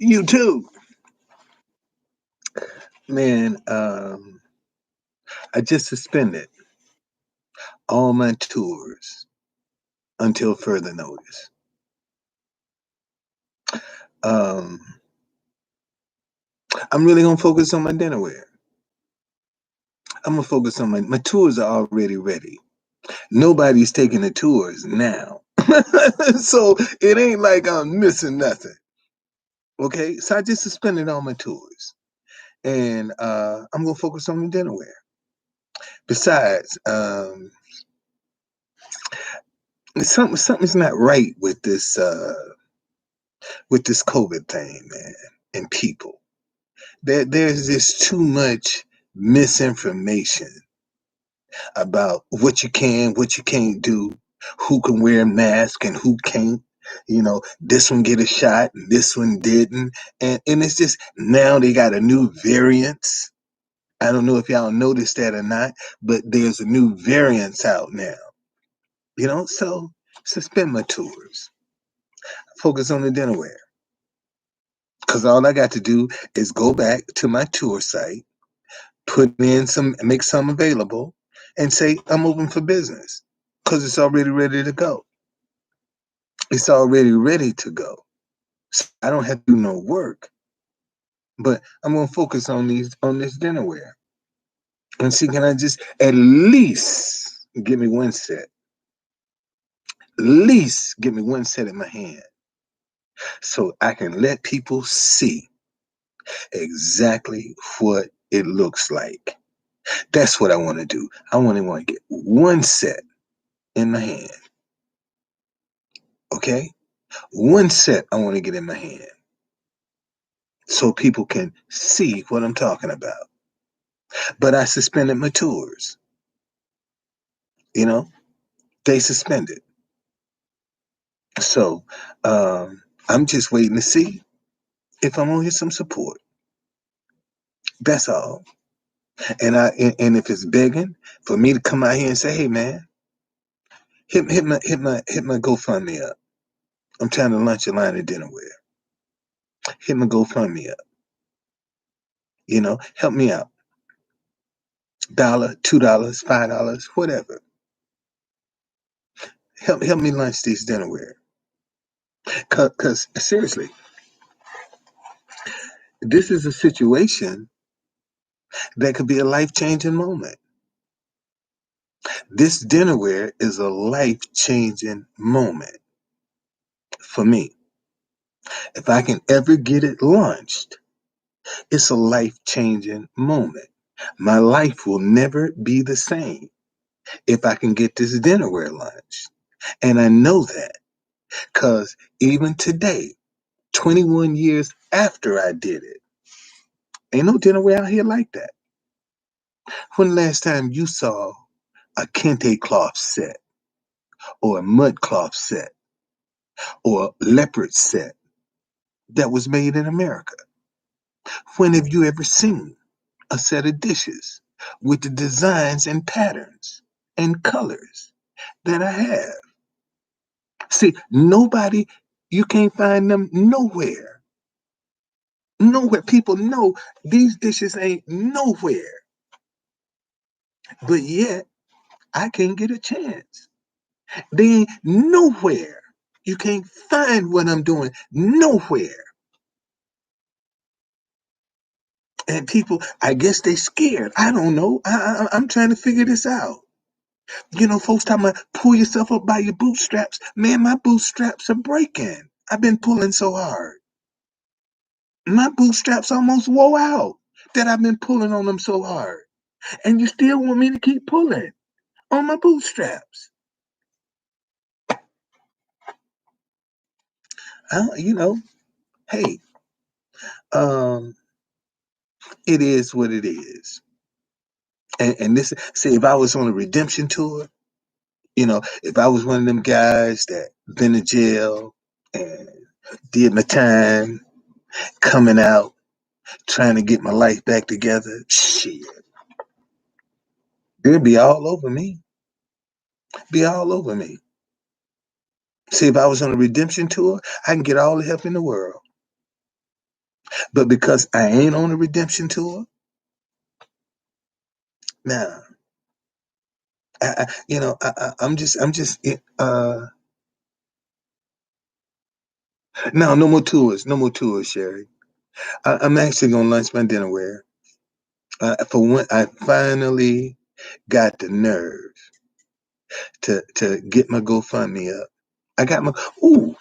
You too, man. I just suspended all my tours until further notice. Um, I'm really gonna focus on my dinnerware. I'm gonna focus on my tours are already ready. Nobody's taking the tours now, so it ain't like I'm missing nothing. Okay, so I just suspended all my tours, and I'm gonna focus on the dinnerware. Besides, something's not right with this COVID thing, man, and people. There's just too much misinformation about what you can, what you can't do, who can wear a mask and who can't. This one get a shot and this one didn't. And it's just now they got a new variance. I don't know if y'all noticed that or not, but there's a new variance out now. So suspend my tours. Focus on the dinnerware. Because all I got to do is go back to my tour site, make some available, and say I'm open for business. Because it's already ready to go. It's already ready to go. So I don't have to do no work. But I'm gonna focus on this dinnerware. And see, can I just at least give me one set? At least give me one set in my hand. So I can let people see exactly what it looks like. That's what I want to do. I want to get one set in my hand. Okay? One set I want to get in my hand so people can see what I'm talking about. But I suspended my tours. You know, they suspended. So I'm just waiting to see if I'm gonna get some support. That's all. And if it's begging for me to come out here and say, hey man, hit my GoFundMe up. I'm trying to launch a line of dinnerware. Hit my GoFundMe up. Help me out. $1, $2, $5, whatever. Help me launch these dinnerware. Cause seriously, this is a situation that could be a life-changing moment. This dinnerware is a life-changing moment for me. If I can ever get it launched, it's a life-changing moment. My life will never be the same if I can get this dinnerware launched. And I know that because even today, 21 years after I did it, ain't no dinnerware out here like that. When last time you saw a kente cloth set or a mud cloth set or a leopard set that was made in America? When have you ever seen a set of dishes with the designs and patterns and colors that I have? See, you can't find them nowhere. Nowhere. People know these dishes ain't nowhere. But yet, I can't get a chance. They ain't nowhere. You can't find what I'm doing nowhere. And people, I guess they scared. I don't know. I'm trying to figure this out. Folks talking about pull yourself up by your bootstraps. Man, my bootstraps are breaking. I've been pulling so hard. My bootstraps almost wore out that I've been pulling on them so hard. And you still want me to keep pulling on my bootstraps. You know, hey, um, it is what it is. And this, see, if I was on a redemption tour, if I was one of them guys that been to jail and did my time, coming out, trying to get my life back together, shit, they'd be all over me. Be all over me. See, if I was on a redemption tour, I can get all the help in the world. But because I ain't on a redemption tour, now no, no more tours, no more tours, Sherry. I'm actually gonna launch my dinnerware. For one, I finally got the nerve to get my GoFundMe up. I got my ooh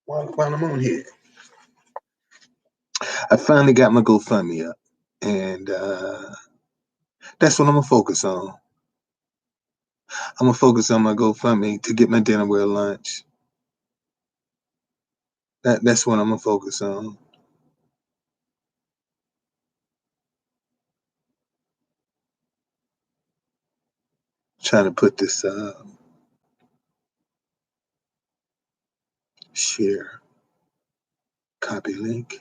while I'm on here, I finally got my GoFundMe up, and that's what I'm gonna focus on. I'm gonna focus on my GoFundMe to get my dinnerware lunch. That's what I'm gonna focus on. Trying to put this share copy link.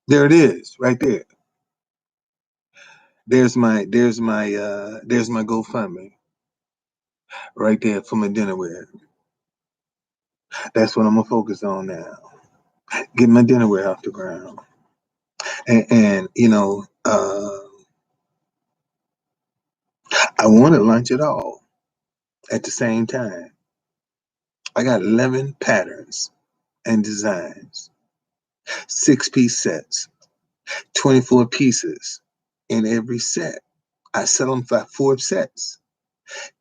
There it is, right there. There's my GoFundMe right there for my dinnerware. That's what I'm gonna focus on now. Get my dinnerware off the ground. And I want to launch it all at the same time. I got 11 patterns and designs, 6-piece sets, 24 pieces in every set. I sell them for 4 sets.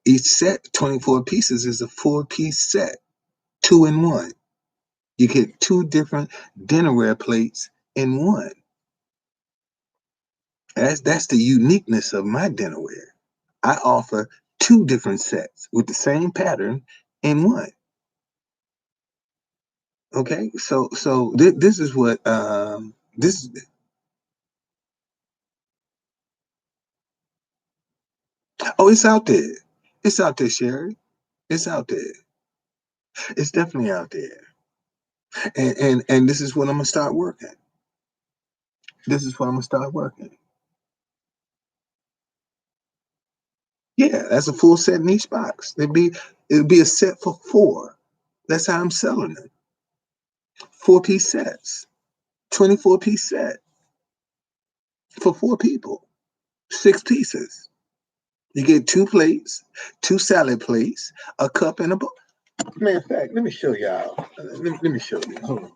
Each set, 24 pieces, is a 4-piece set, 2 in 1. You get 2 different dinnerware plates in one. That's the uniqueness of my dinnerware. I offer 2 different sets with the same pattern in one. Okay, so this is what this. Oh, it's out there. It's out there, Sherry. It's out there. It's definitely out there. And this is what I'm gonna start working. This is what I'm gonna start working. Yeah, that's a full set in each box. It'd be a set for 4. That's how I'm selling it. 4-piece sets, 24-piece set for 4 people, 6 pieces. You get 2 plates, 2 salad plates, a cup, and a bowl. Matter of fact, let me show y'all. Let me show you. Hold on.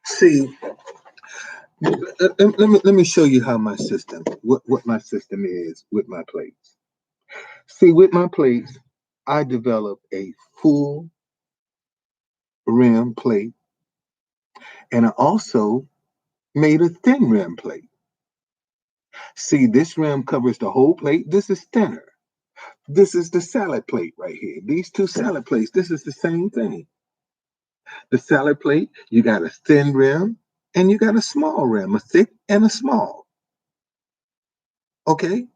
See, let me show you how my system, what my system is with my plates. See, with my plates, I developed a full rim plate, and I also made a thin rim plate. See, this rim covers the whole plate. This is thinner. This is the salad plate right here. These 2 salad plates, this is the same thing. The salad plate, you got a thin rim and you got a small rim, a thick and a small. Okay?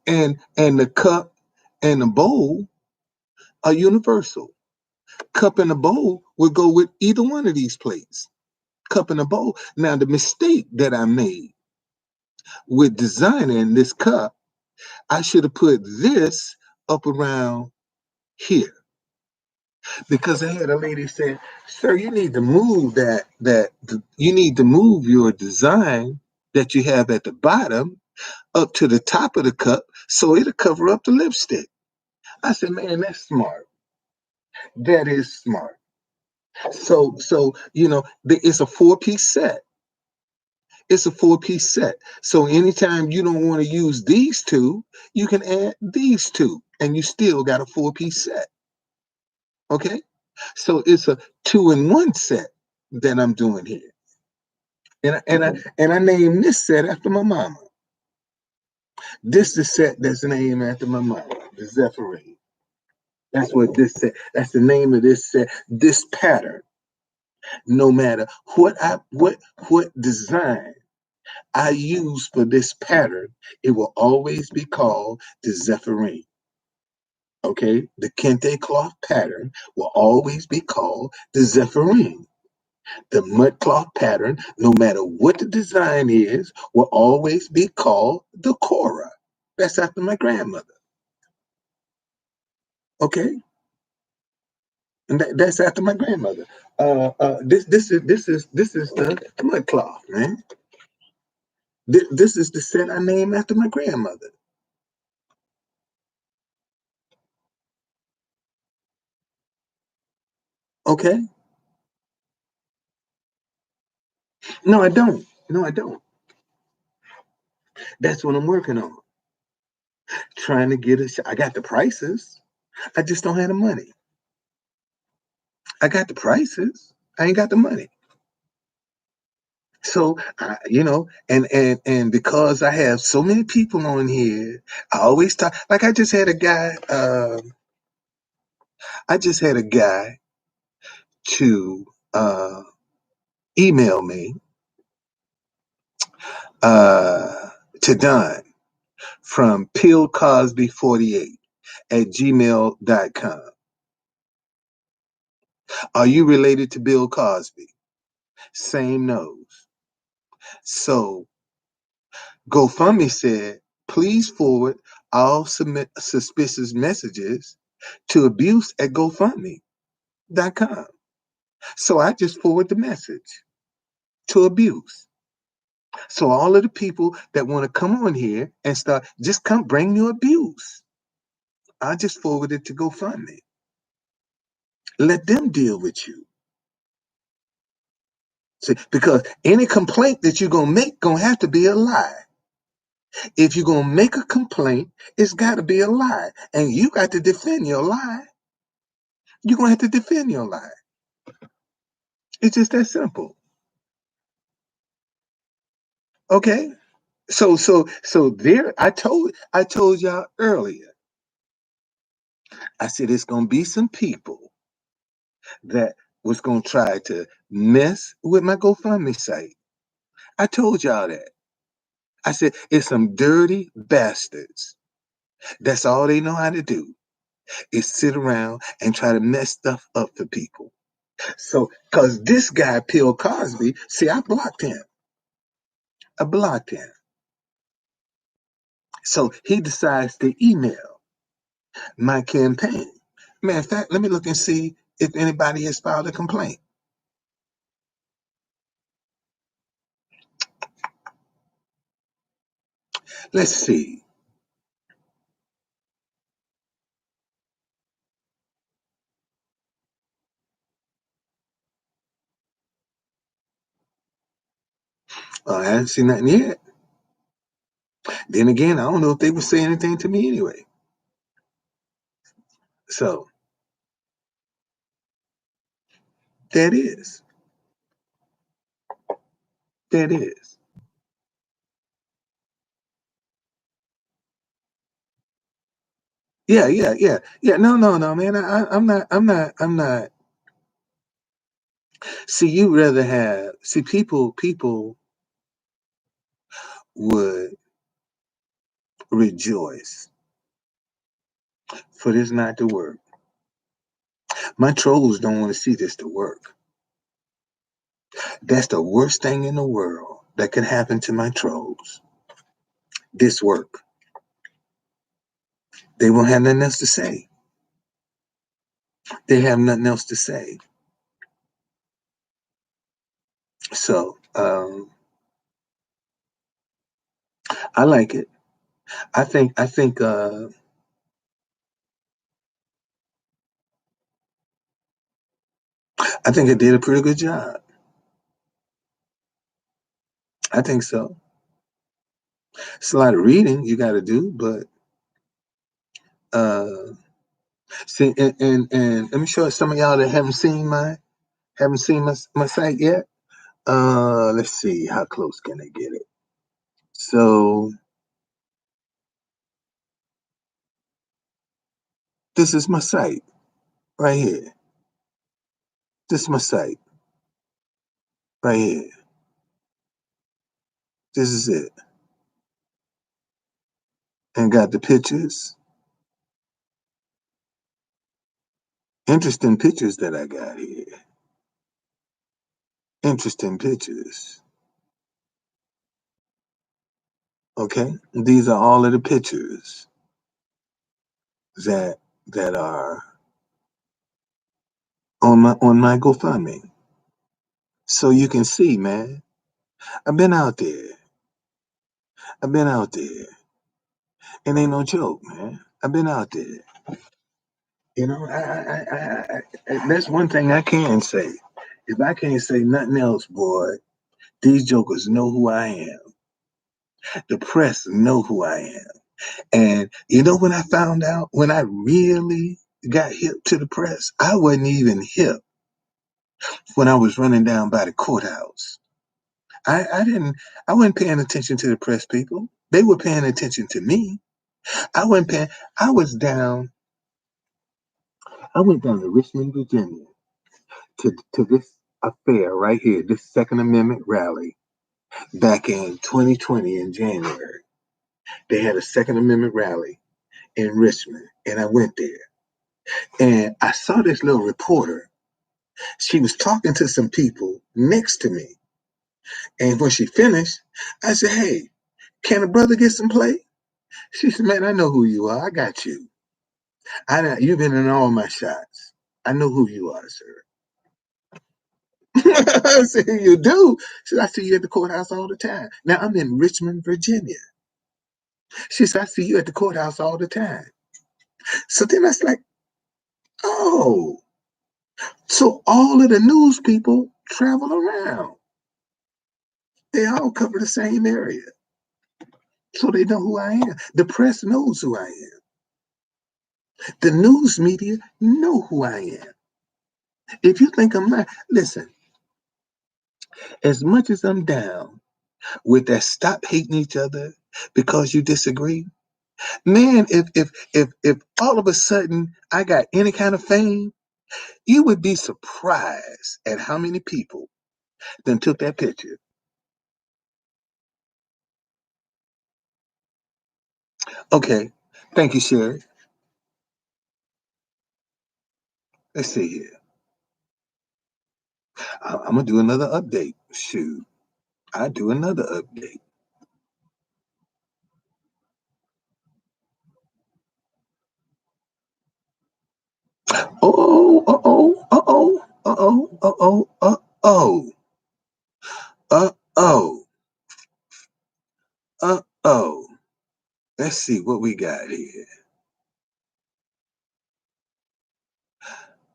And the cup and the bowl are universal. Cup and the bowl would go with either one of these plates. Cup and a bowl. Now the mistake that I made with designing this cup, I should have put this up around here, because I had a lady say, "Sir, you need to move you need to move your design that you have at the bottom up to the top of the cup so it'll cover up the lipstick." I said, "Man, that's smart. That is smart." So it's a 4-piece set. It's a 4-piece set. So anytime you don't want to use these 2, you can add these 2, and you still got a 4-piece set. Okay? So it's a 2-in-1 set that I'm doing here. And I named this set after my mama. This is the set that's named after my mama, the Zephyrine. That's what this set. That's the name of this set. This pattern. No matter what design I use for this pattern, it will always be called the Zephyrine. Okay, the kente cloth pattern will always be called the zephyrine. The mud cloth pattern, no matter what the design is, will always be called the Cora. That's after my grandmother. Okay, and that's after my grandmother. This is the mud cloth, man. This is the set I named after my grandmother. Okay, no, I don't. No, I don't. That's what I'm working on. Trying to get a. I got the prices. I just don't have the money. I got the prices. I ain't got the money. So, and because I have so many people on here, I always talk. Like I just had a guy. I just had a guy to email me uh, to Don from Pill Cosby 48 at gmail.com. Are you related to Bill Cosby? Same nose. So GoFundMe said, please forward all submit suspicious messages to abuse at GoFundMe.com. So I just forward the message to abuse. So all of the people that want to come on here and start, just come bring your abuse. I just forward it to GoFundMe. Let them deal with you. See, because any complaint that you're gonna make gonna have to be a lie. If you're gonna make a complaint, it's gotta be a lie. And you got to defend your lie. You're gonna have to defend your lie. It's just that simple. Okay? So there I told y'all earlier. I said it's gonna be some people that was gonna try to mess with my GoFundMe site. I told y'all that. I said it's some dirty bastards. That's all they know how to do is sit around and try to mess stuff up for people. So, because this guy, Bill Cosby, see, I blocked him. I blocked him. So he decides to email my campaign. Matter of fact, let me look and see if anybody has filed a complaint. Let's see. I haven't seen nothing yet. Then again, I don't know if they would say anything to me anyway. So that is. That is. Yeah, yeah, yeah, yeah. No, no, no, man. I'm not. See, you rather have. See, people would rejoice for this not to work. My trolls don't want to see this to work. That's the worst thing in the world that could happen to my trolls. This work. They won't have nothing else to say. They have nothing else to say. So I like it. I think it did a pretty good job. I think so. It's a lot of reading you got to do, but uh, see, and let me show some of y'all that haven't seen my site yet. Let's see how close can I get it. So this is my site right here. This is my site right here. This is it, and got the pictures. Interesting pictures that I got here. Interesting pictures. Okay, these are all of the pictures that are on my GoFundMe. So you can see, man, I've been out there. I've been out there. It ain't no joke, man. I've been out there. You know, that's one thing I can say. If I can't say nothing else, boy, these jokers know who I am. The press know who I am. And you know when I found out, when I really got hip to the press, I wasn't even hip when I was running down by the courthouse. I didn't I wasn't paying attention to the press people. They were paying attention to me. I wasn't paying I was down I went down to Richmond, Virginia to this affair right here, this Second Amendment rally back in 2020 in January. They had a Second Amendment rally in Richmond, and I went there. And I saw this little reporter. She was talking to some people next to me. And when she finished, I said, "Hey, can a brother get some play?" She said, "Man, I know who you are. I got you. You've been in all my shots. I know who you are, sir." I said, "You do?" She said, "I see you at the courthouse all the time." Now I'm in Richmond, Virginia. She said, "I see you at the courthouse all the time." So then I was like, "Oh, so all of the news people travel around. They all cover the same area. So they know who I am. The press knows who I am. The news media know who I am. If you think I'm not, listen, as much as I'm down with that stop hating each other because you disagree, man, if all of a sudden I got any kind of fame, you would be surprised at how many people then took that picture. Okay, thank you, Sherry. Let's see here. I'm gonna do another update. Shoot, I do another update. Oh, uh-oh, uh-oh, uh-oh, uh-oh, uh-oh, uh-oh, uh-oh. Let's see what we got here.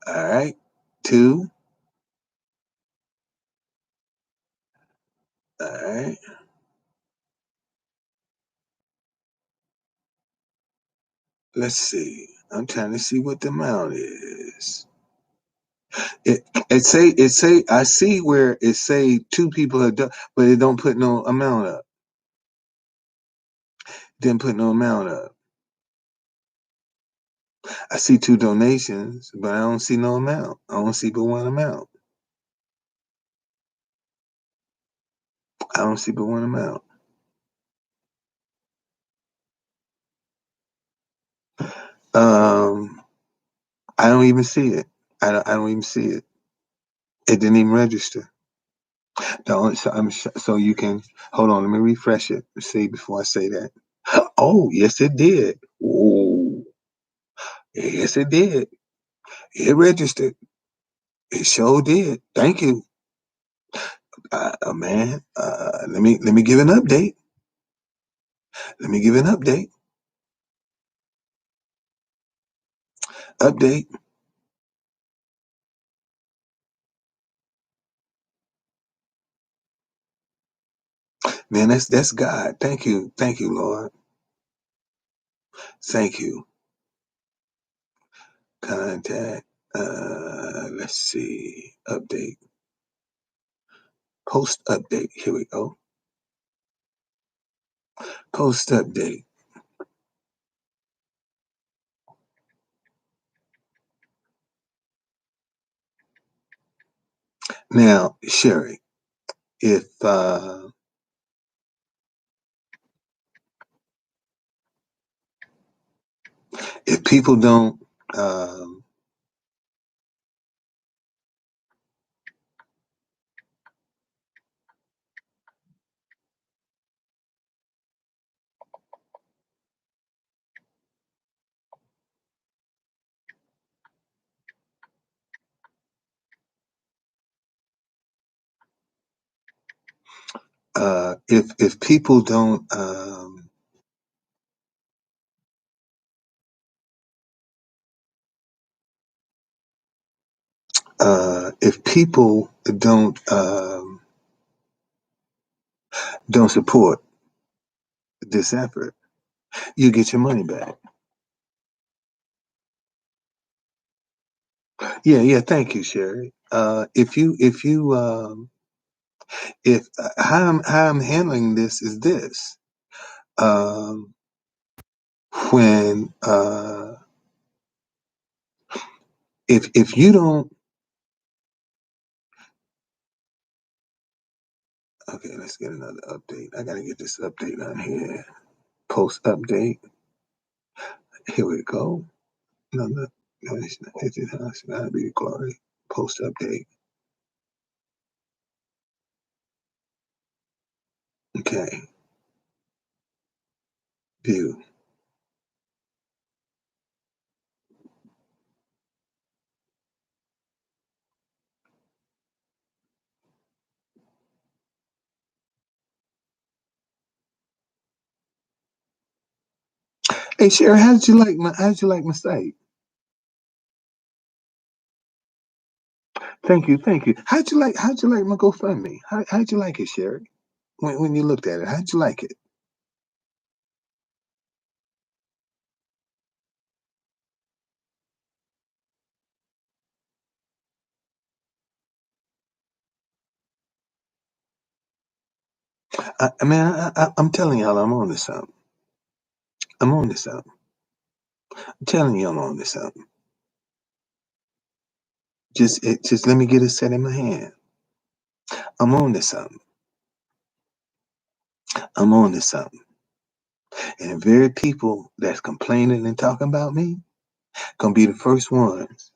All right, two. All right, let's see. I'm trying to see what the amount is. It say I see where it say two people have done, but it don't put no amount up. Didn't put no amount up. I see two donations, but I don't see no amount. I don't see but one amount. I don't see but one amount. Um, I don't even see it. I don't even see it. It didn't even register. So you can hold on. Let me refresh it. See before I say that. Oh, yes, it did. Oh, yes, it did. It registered. It sure did. Thank you, man. Let me give an update. Let me give an update. Update, man. That's God. Thank you, Lord. Thank you. Contact. Let's see. Update. Post update. Here we go. Post update. Now, Sherry, if if people don't, um, If people don't if people don't support this effort, you get your money back. Yeah, yeah. Thank you, Sherry. If how I'm handling this is this. Um, when if you don't, okay, let's get another update. I gotta get this update on here. Post update. Here we go. No, no, no, it's gotta be glory. Post update. Okay. View. Hey Sherry, how did you like my site? Thank you. How'd you like my GoFundMe? How'd you like it, Sherry? When you looked at it, how'd you like it? I'm telling y'all, I'm on to something. I'm on to something. I'm telling you, I'm on to something. Just let me get it set in my hand. I'm on to something. I'm on to something. And the very people that's complaining and talking about me gonna be the first ones.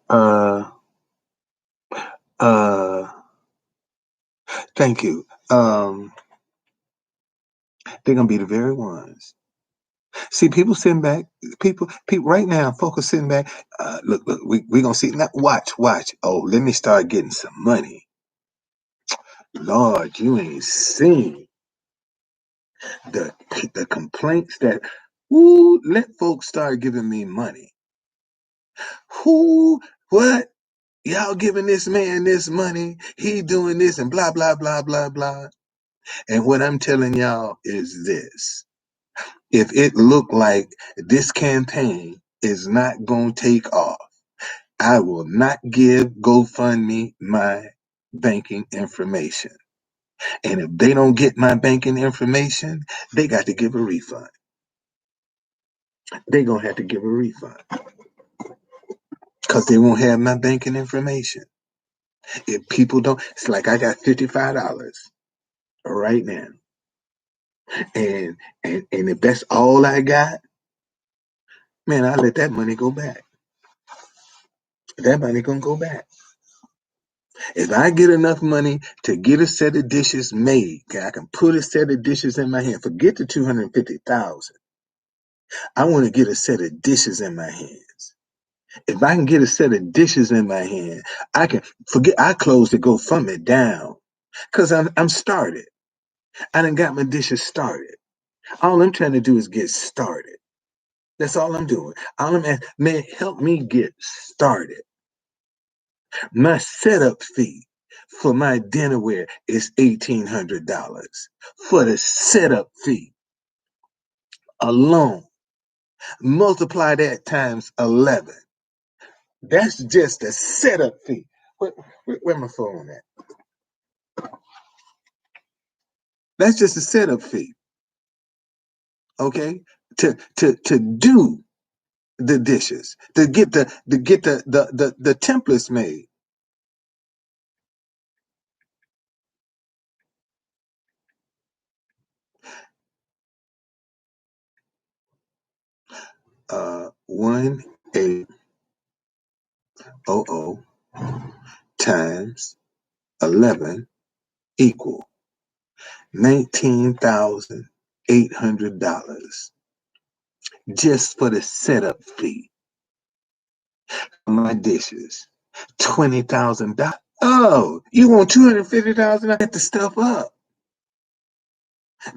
Uh, uh, Thank you. They're gonna be the very ones. See, people sitting back. People right now. Folks are sitting back. Look. We gonna see. Now, watch. Oh, let me start getting some money. Lord, you ain't seen the the complaints that. Who let folks start giving me money? Who? What? Y'all giving this man this money? He doing this and blah blah blah blah blah. And what I'm telling y'all is this: if it looked like this campaign is not gonna take off, I will not give GoFundMe my banking information. And if they don't get my banking information, they got to give a refund. They gonna have to give a refund because they won't have my banking information. If people don't, it's like I got $55 right now, and and if that's all I got, man, I let that money go back. That money gonna go back. If I get enough money to get a set of dishes made, okay, I can put a set of dishes in my hand. Forget the 250,000. I want to get a set of dishes in my hands. If I can get a set of dishes in my hand, I can forget. I closed the GoFundMe down because I'm started. I done got my dishes started. All I'm trying to do is get started. That's all I'm doing. All I'm asking, man, help me get started. My setup fee for my dinnerware is $1,800 for the setup fee alone. Multiply that times 11. That's just a setup fee. Where my phone at? That's just a setup fee. Okay, to do the dishes, to get the templates made. One eight oh times 11 equal $19,800. just for the setup fee for my dishes. $20,000. Oh, you want $250,000? Set the stuff up.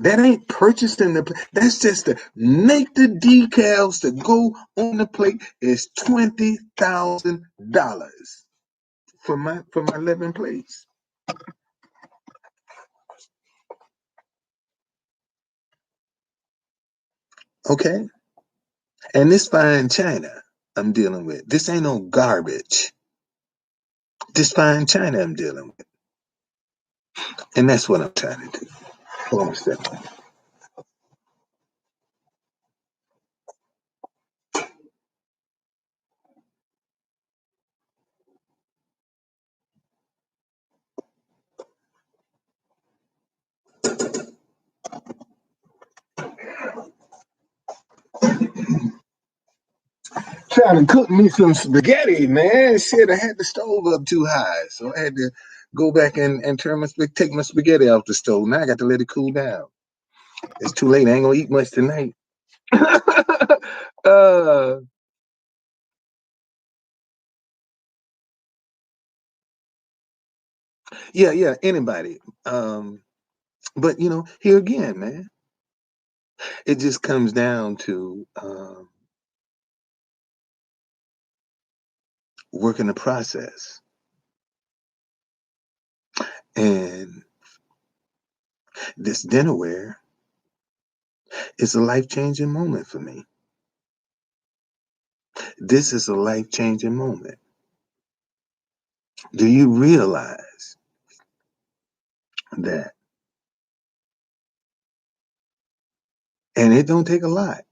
That ain't purchasing the. That's just to make the decals to go on the plate. Is $20,000 for my 11 plates. Okay, and this fine china I'm dealing with. This ain't no garbage. This fine china I'm dealing with, and that's what I'm trying to do. Hold on a second. Trying to cook me some spaghetti, man. Shit, I had the stove up too high, so I had to go back and take my spaghetti off the stove. Now I got to let it cool down. It's too late. I ain't gonna eat much tonight. uh, yeah, yeah. Anybody. But here again, man, it just comes down to working the process, and this dinnerware is a life changing moment for me. This is a life changing moment. Do you realize that? And it don't take a lot.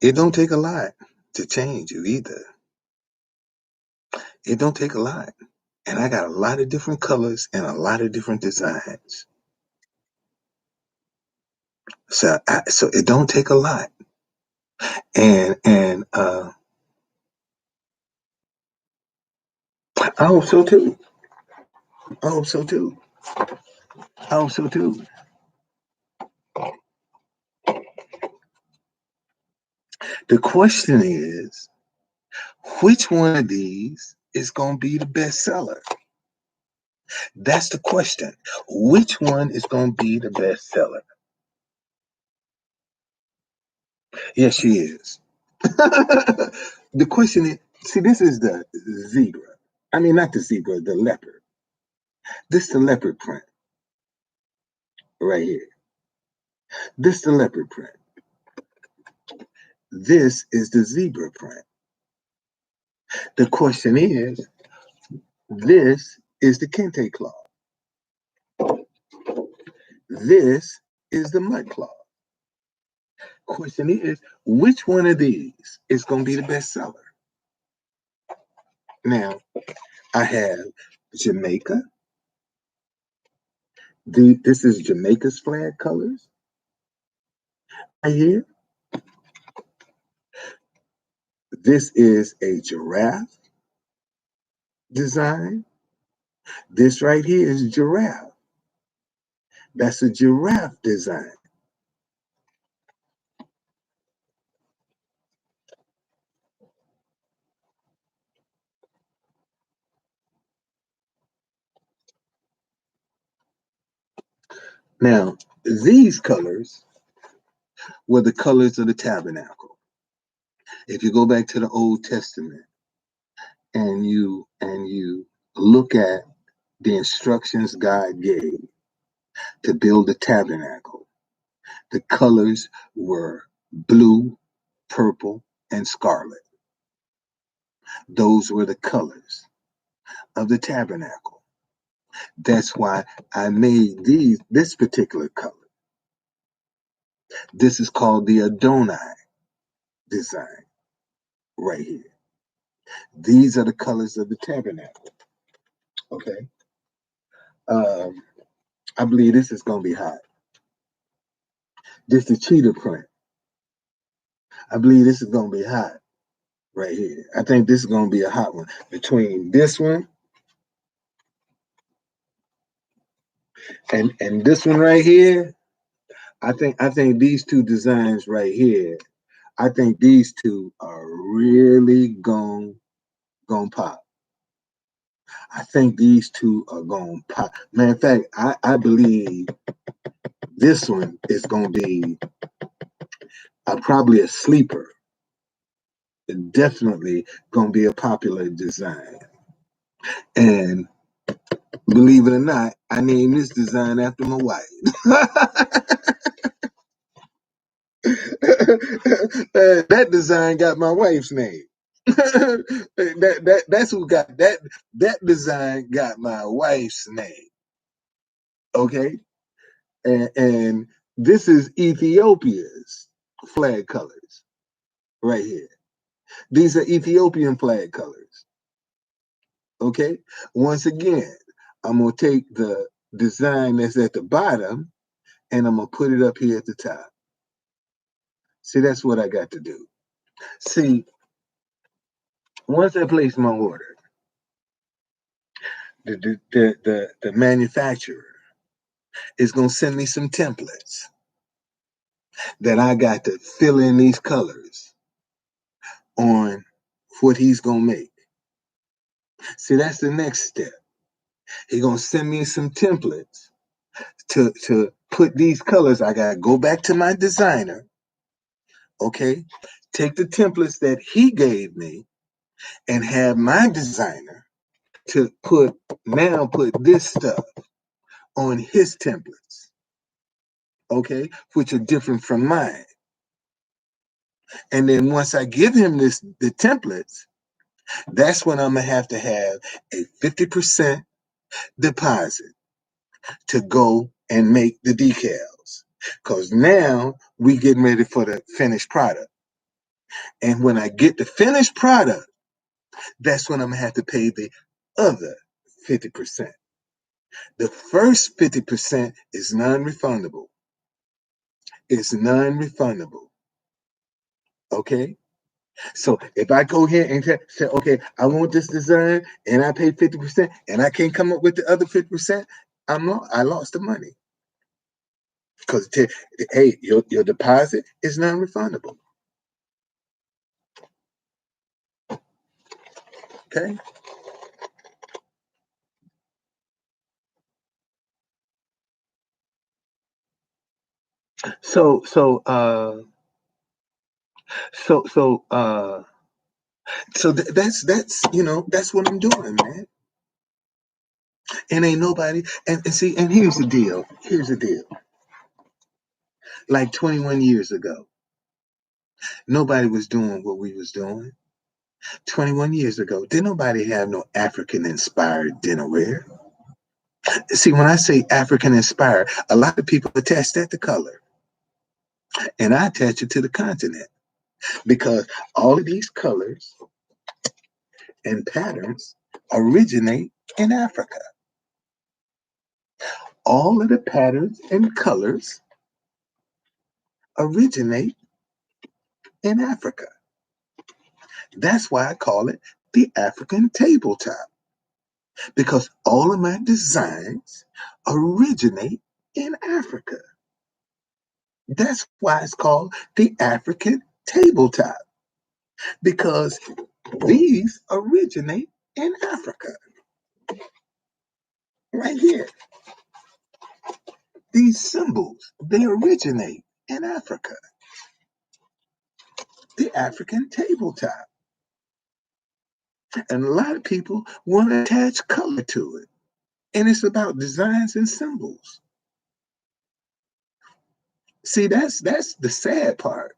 It don't take a lot to change you either. It don't take a lot. And I got a lot of different colors and a lot of different designs. So it don't take a lot. And I hope so too. I hope so too. I hope so too. The question is, which one of these is gonna be the best seller? That's the question. Which one is gonna be the best seller? Yes, she is. The question is, see, this is the zebra. I mean, not the zebra, the leopard. This is the leopard print right here. This is the leopard print. This is the zebra print. The question is, this is the kente cloth. This is the mud cloth. Question is, which one of these is going to be the best seller? Now, I have Jamaica. This is Jamaica's flag colors right here. This is a giraffe design. This right here is giraffe. That's a giraffe design. Now, these colors were the colors of the tabernacle. If you go back to the Old Testament and you look at the instructions God gave to build the tabernacle, the colors were blue, purple, and scarlet. Those were the colors of the tabernacle. That's why I made this particular color. This is called the Adonai design right here. These are the colors of the tabernacle. Okay. Um, I believe this is gonna be hot. This is the cheetah print. I believe this is gonna be hot right here. I think this is gonna be a hot one. Between this one and this one right here, I think these two designs right here, I think these two are really gon' pop. I think these two are gonna pop. Matter of fact, I believe this one is gonna be probably a sleeper. Definitely gonna be a popular design. And believe it or not, I named this design after my wife. That design got my wife's name. That's who got that. That design got my wife's name. Okay, and this is Ethiopia's flag colors right here. These are Ethiopian flag colors. Okay, once again, I'm gonna take the design that's at the bottom and I'm gonna put it up here at the top. See, that's what I got to do. See, once I place my order, the manufacturer is gonna send me some templates that I got to fill in these colors on what he's gonna make. See, that's the next step. He's gonna send me some templates to put these colors. I gotta go back to my designer, okay? Take the templates that he gave me and have my designer to put this stuff on his templates, okay, which are different from mine. And then once I give him the templates, that's when I'm gonna have to have a 50% deposit to go and make the decals. Cause now we getting ready for the finished product. And when I get the finished product, that's when I'm gonna have to pay the other 50%. The first 50% is non-refundable. It's non-refundable. Okay? So if I go here and say, okay, I want this design and I pay 50% and I can't come up with the other 50%, I lost the money. Because hey, your deposit is non-refundable. Okay? So so uh so so uh that's that's what I'm doing, man. And ain't nobody and see, and here's the deal. Here's the deal. Like 21 years ago, nobody was doing what we was doing. 21 years ago, didn't nobody have no African inspired dinnerware. See, when I say African inspired, a lot of people attach that to color, and I attach it to the continent because all of these colors and patterns originate in Africa. All of the patterns and colors originate in Africa. That's why I call it the African tabletop, because all of my designs originate in Africa. That's why it's called the African tabletop, because these originate in Africa. Right here, these symbols, they originate in Africa. The African tabletop. And a lot of people want to attach color to it. And it's about designs and symbols. See, that's the sad part.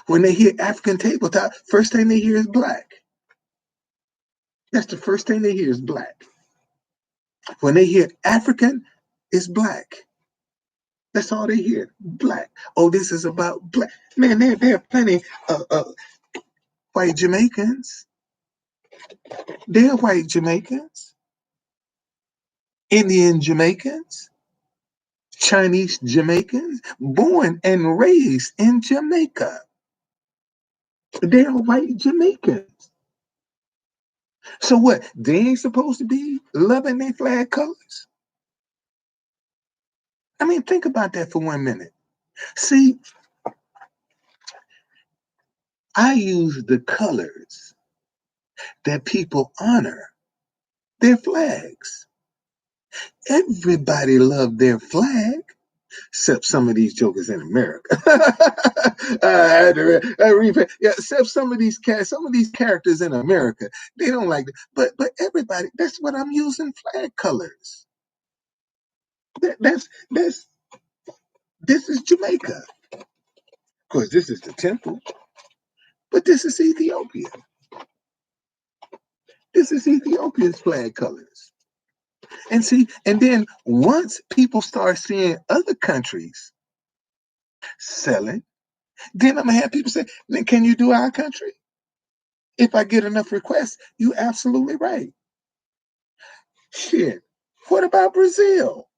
When they hear African tabletop, first thing they hear is black. That's the first thing they hear is black. When they hear African, it's black. That's all they hear. Black. Oh, this is about black. Man, there are plenty of white Jamaicans. There are white Jamaicans, Indian Jamaicans, Chinese Jamaicans, born and raised in Jamaica. They are white Jamaicans. So what? They ain't supposed to be loving their flag colors? I mean, think about that for 1 minute. See, I use the colors that people honor their flags. Everybody loved their flag, except some of these jokers in America. Yeah, except some of these characters in America, they don't like it. But everybody, that's what I'm using flag colors. That's this is Jamaica. Of course, this is the temple, but this is Ethiopia. This is Ethiopia's flag colors. And see, and then once people start seeing other countries selling, then I'm gonna have people say, then can you do our country? If I get enough requests, you absolutely right. Shit. What about Brazil?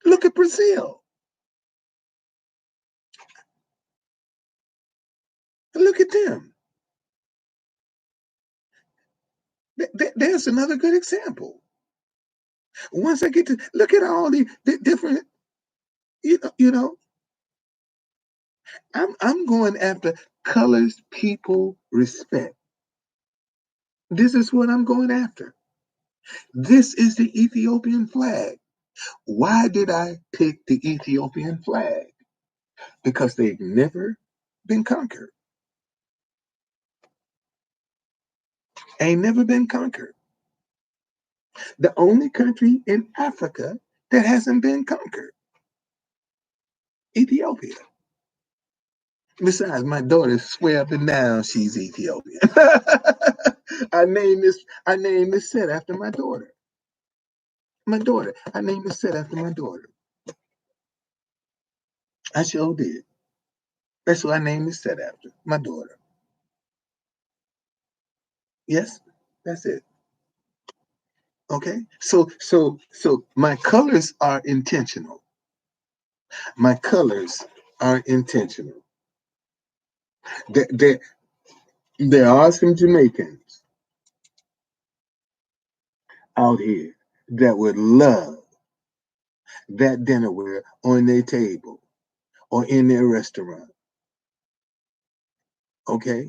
Look at Brazil. Look at them. There's another good example. Once I get to look at all the different, you know, I'm going after colors people respect. This is what I'm going after. This is the Ethiopian flag. Why did I pick the Ethiopian flag? Because they've never been conquered. Ain't never been conquered. The only country in Africa that hasn't been conquered, Ethiopia. Besides, my daughter swear up and down she's Ethiopian. I named this set after my daughter. My daughter. I named this set after my daughter. I sure did. That's what I named this set after. My daughter. Yes, that's it. Okay. So my colors are intentional. My colors are intentional. There, there are some Jamaicans out here that would love that dinnerware on their table or in their restaurant. Okay?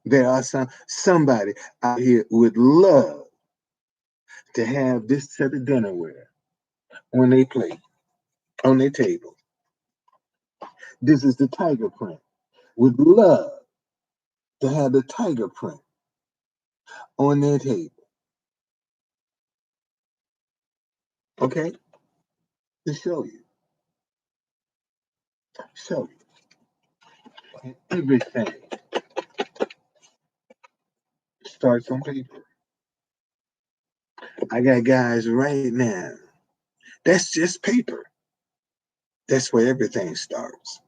There are somebody out here would love to have this set of dinnerware on their plate, on their table. This is the tiger print. Would love to have the tiger print on their table. Okay? To show you. Show you. And everything starts on paper. I got guys right now. That's just paper. That's where everything starts.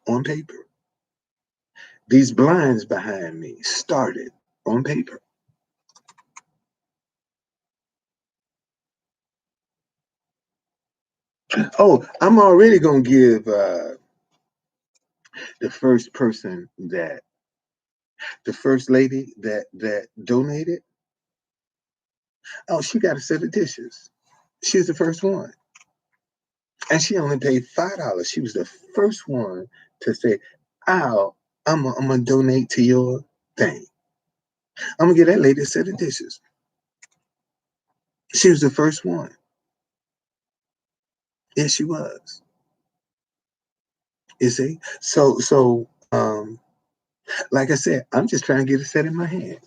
On paper. These blinds behind me started on paper. Oh, I'm already gonna give the first person that the first lady that donated. Oh, she got a set of dishes. She's the first one, and she only paid $5. She was the first one to say, "I'll I'm gonna donate to your thing. I'm gonna get that lady a set of dishes." She was the first one. Yes, she was. You see, like I said, I'm just trying to get a set in my hand.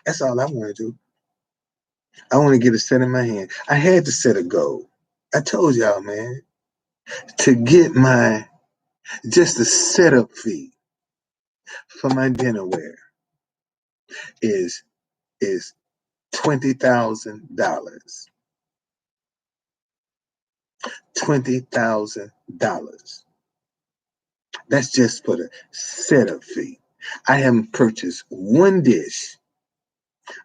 That's all I want to do. I want to get a set in my hand. I had to set a goal. I told y'all, man, to get my just the setup fee for my dinnerware is is $20,000. $20,000. That's just for the setup fee. I haven't purchased one dish.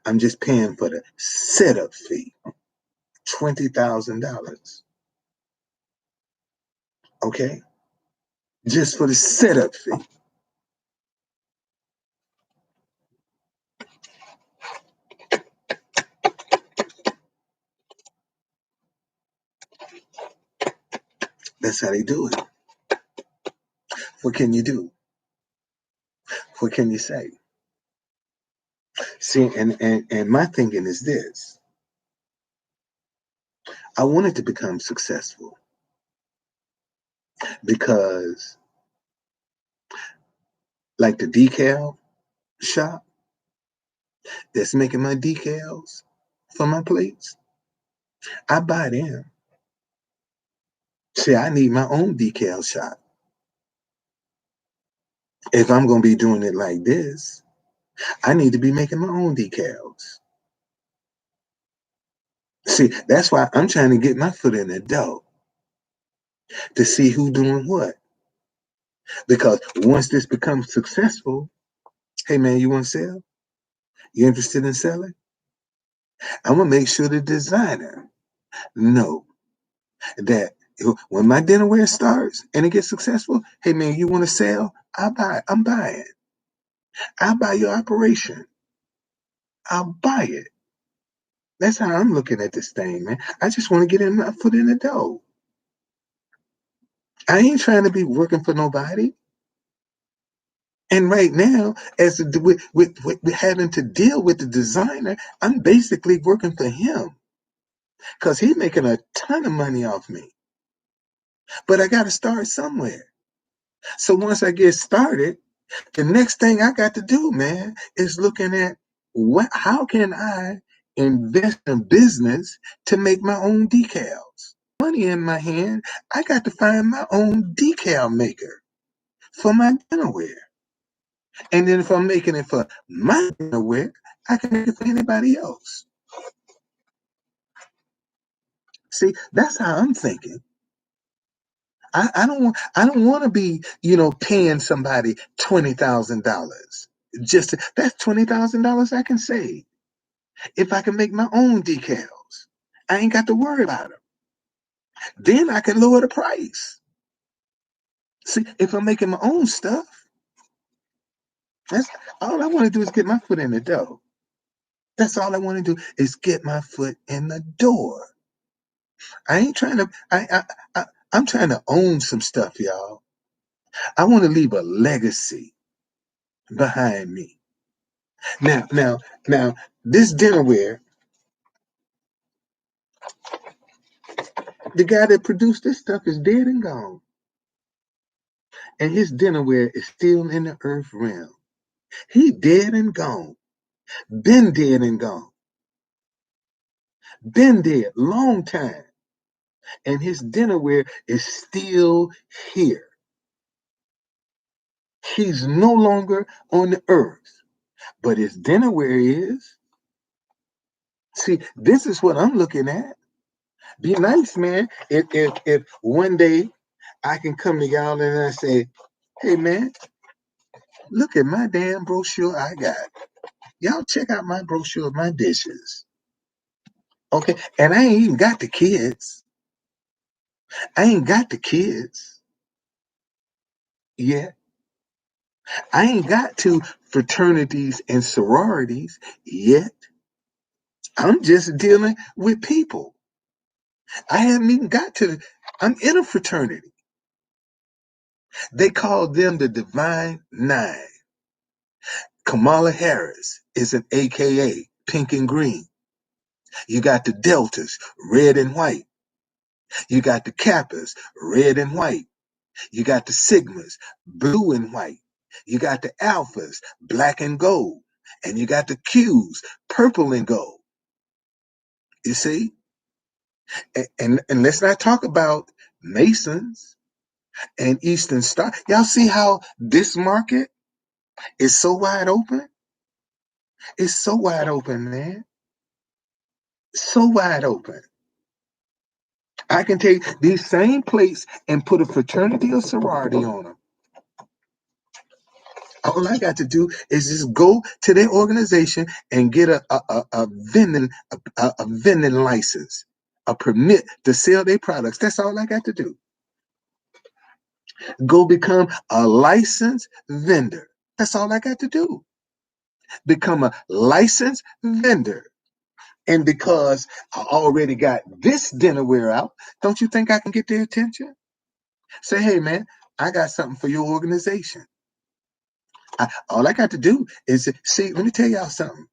I'm just paying for the setup fee. $20,000. Okay? Just for the setup fee. That's how they do it. What can you do? What can you say? See, and my thinking is this. I wanted to become successful because, like the decal shop that's making my decals for my plates, I buy them. See, I need my own decal shop. If I'm going to be doing it like this, I need to be making my own decals. See, that's why I'm trying to get my foot in the door to see who doing what. Because once this becomes successful, hey man, you want to sell? You interested in selling? I'm gonna make sure the designer know that when my dinnerware starts and it gets successful, hey man, you want to sell? I buy. I'm buying. I'll buy your operation. I'll buy it. That's how I'm looking at this thing, man. I just want to get in my foot in the door. I ain't trying to be working for nobody. And right now, with having to deal with the designer, I'm basically working for him because he's making a ton of money off me. But I got to start somewhere. So once I get started, the next thing I got to do, man, is looking at how can I invest in business to make my own decals. Money in my hand, I got to find my own decal maker for my dinnerware. And then if I'm making it for my dinnerware, I can make it for anybody else. See, that's how I'm thinking. I don't want to be, paying somebody $20,000. That's $20,000 I can save if I can make my own decals. I ain't got to worry about them. Then I can lower the price. See, if I'm making my own stuff, that's all I want to do is get my foot in the door. That's all I want to do is get my foot in the door. I ain't trying to. I'm trying to own some stuff, y'all. I want to leave a legacy behind me. Now, this dinnerware, the guy that produced this stuff is dead and gone, and his dinnerware is still in the earth realm. He dead and gone, been dead and gone, been dead long time, and his dinnerware is still here. He's no longer on the earth, but his dinnerware is. See, this is what I'm looking at. Be nice, man. If one day I can come to y'all and I say, hey man, look at my damn brochure I got. Y'all check out my brochure of my dishes. Okay. And I ain't even got the kids. I ain't got the kids yet. I ain't got to fraternities and sororities yet. I'm just dealing with people. I haven't even got to I'm in a fraternity. They call them the Divine Nine. Kamala Harris is an AKA, pink and green. You got the Deltas, red and white. You got the Kappas, red and white. You got the Sigmas, blue and white. You got the Alphas, black and gold. And you got the Qs, purple and gold. You see? And let's not talk about Masons and Eastern Star. Y'all see how this market is so wide open? It's so wide open, man. So wide open. I can take these same plates and put a fraternity or sorority on them. All I got to do is just go to their organization and get a vending license, a permit to sell their products. That's all I got to do. Go become a licensed vendor. That's all I got to do. Become a licensed vendor. And because I already got this dinnerware out, don't you think I can get their attention? Say, hey, man, I got something for your organization. All I got to do is see, let me tell y'all something.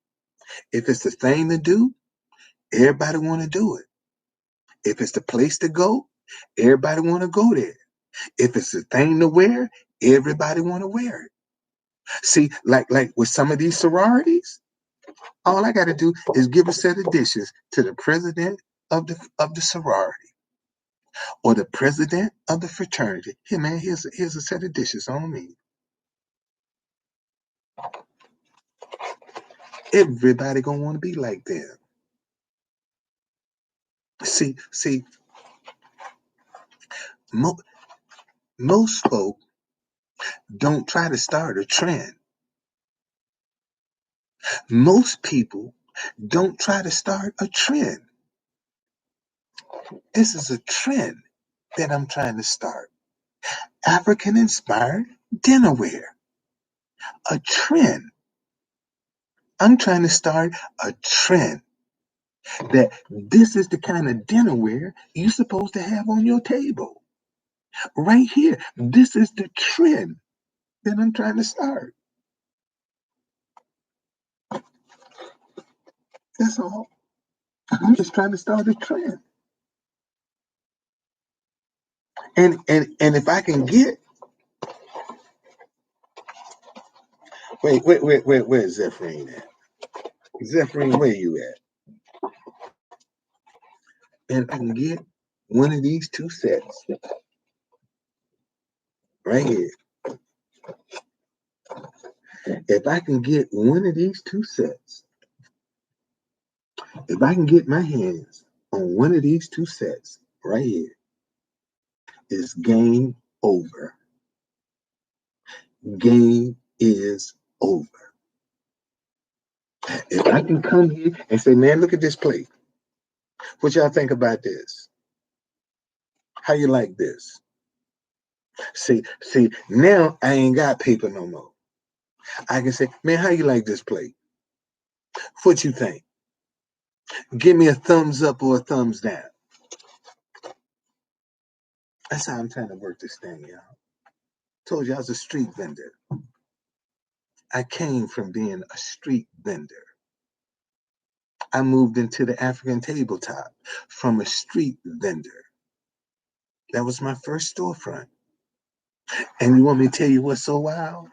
If it's the thing to do, everybody want to do it. If it's the place to go, everybody want to go there. If it's the thing to wear, everybody want to wear it. See, like with some of these sororities, all I got to do is give a set of dishes to the president of the sorority or the president of the fraternity. Here, man, here's a set of dishes on me. Everybody gonna want to be like them. See, mo- most folk don't try to start a trend. Most people don't try to start a trend. This is a trend that I'm trying to start. African inspired dinnerware. A trend. I'm trying to start a trend that this is the kind of dinnerware you're supposed to have on your table. Right here. This is the trend that I'm trying to start. That's all. I'm just trying to start a trend. And if I can get wait, where's Zephyrin at? Zephyrin, where you at? And I can get one of these two sets right here. If I can get one of these two sets, if I can get my hands on one of these two sets right here, it's game over. Game is over. If I can come here and say, man, look at this plate. What y'all think about this? How you like this? See, now I ain't got paper no more. I can say, man, how you like this plate? What you think? Give me a thumbs up or a thumbs down. That's how I'm trying to work this thing, y'all. Told you I was a street vendor. I came from being a street vendor. I moved into the African tabletop from a street vendor. That was my first storefront. And you want me to tell you what's so wild?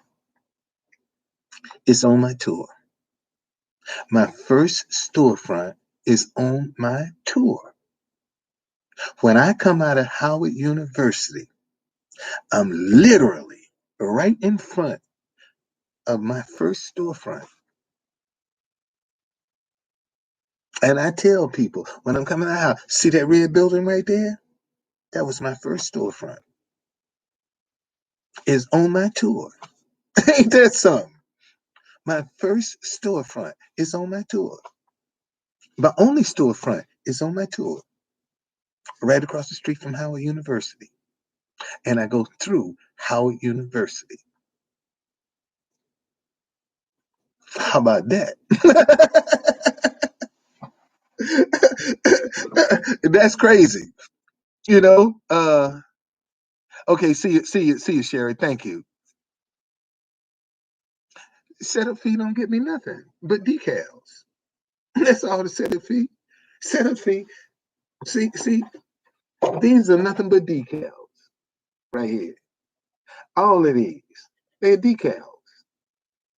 It's on my tour. My first storefront is on my tour. When I come out of Howard University, I'm literally right in front of my first storefront. And I tell people when I'm coming out, see that red building right there? That was my first storefront. It's on my tour. Ain't that something? My first storefront is on my tour. My only storefront is on my tour, right across the street from Howard University. And I go through Howard University. How about that? That's crazy. You know, okay, see you, Sherry. Thank you. Setup fee don't get me nothing but decals. That's all the setup fee. Setup fee. See, these are nothing but decals right here. All of these, they're decals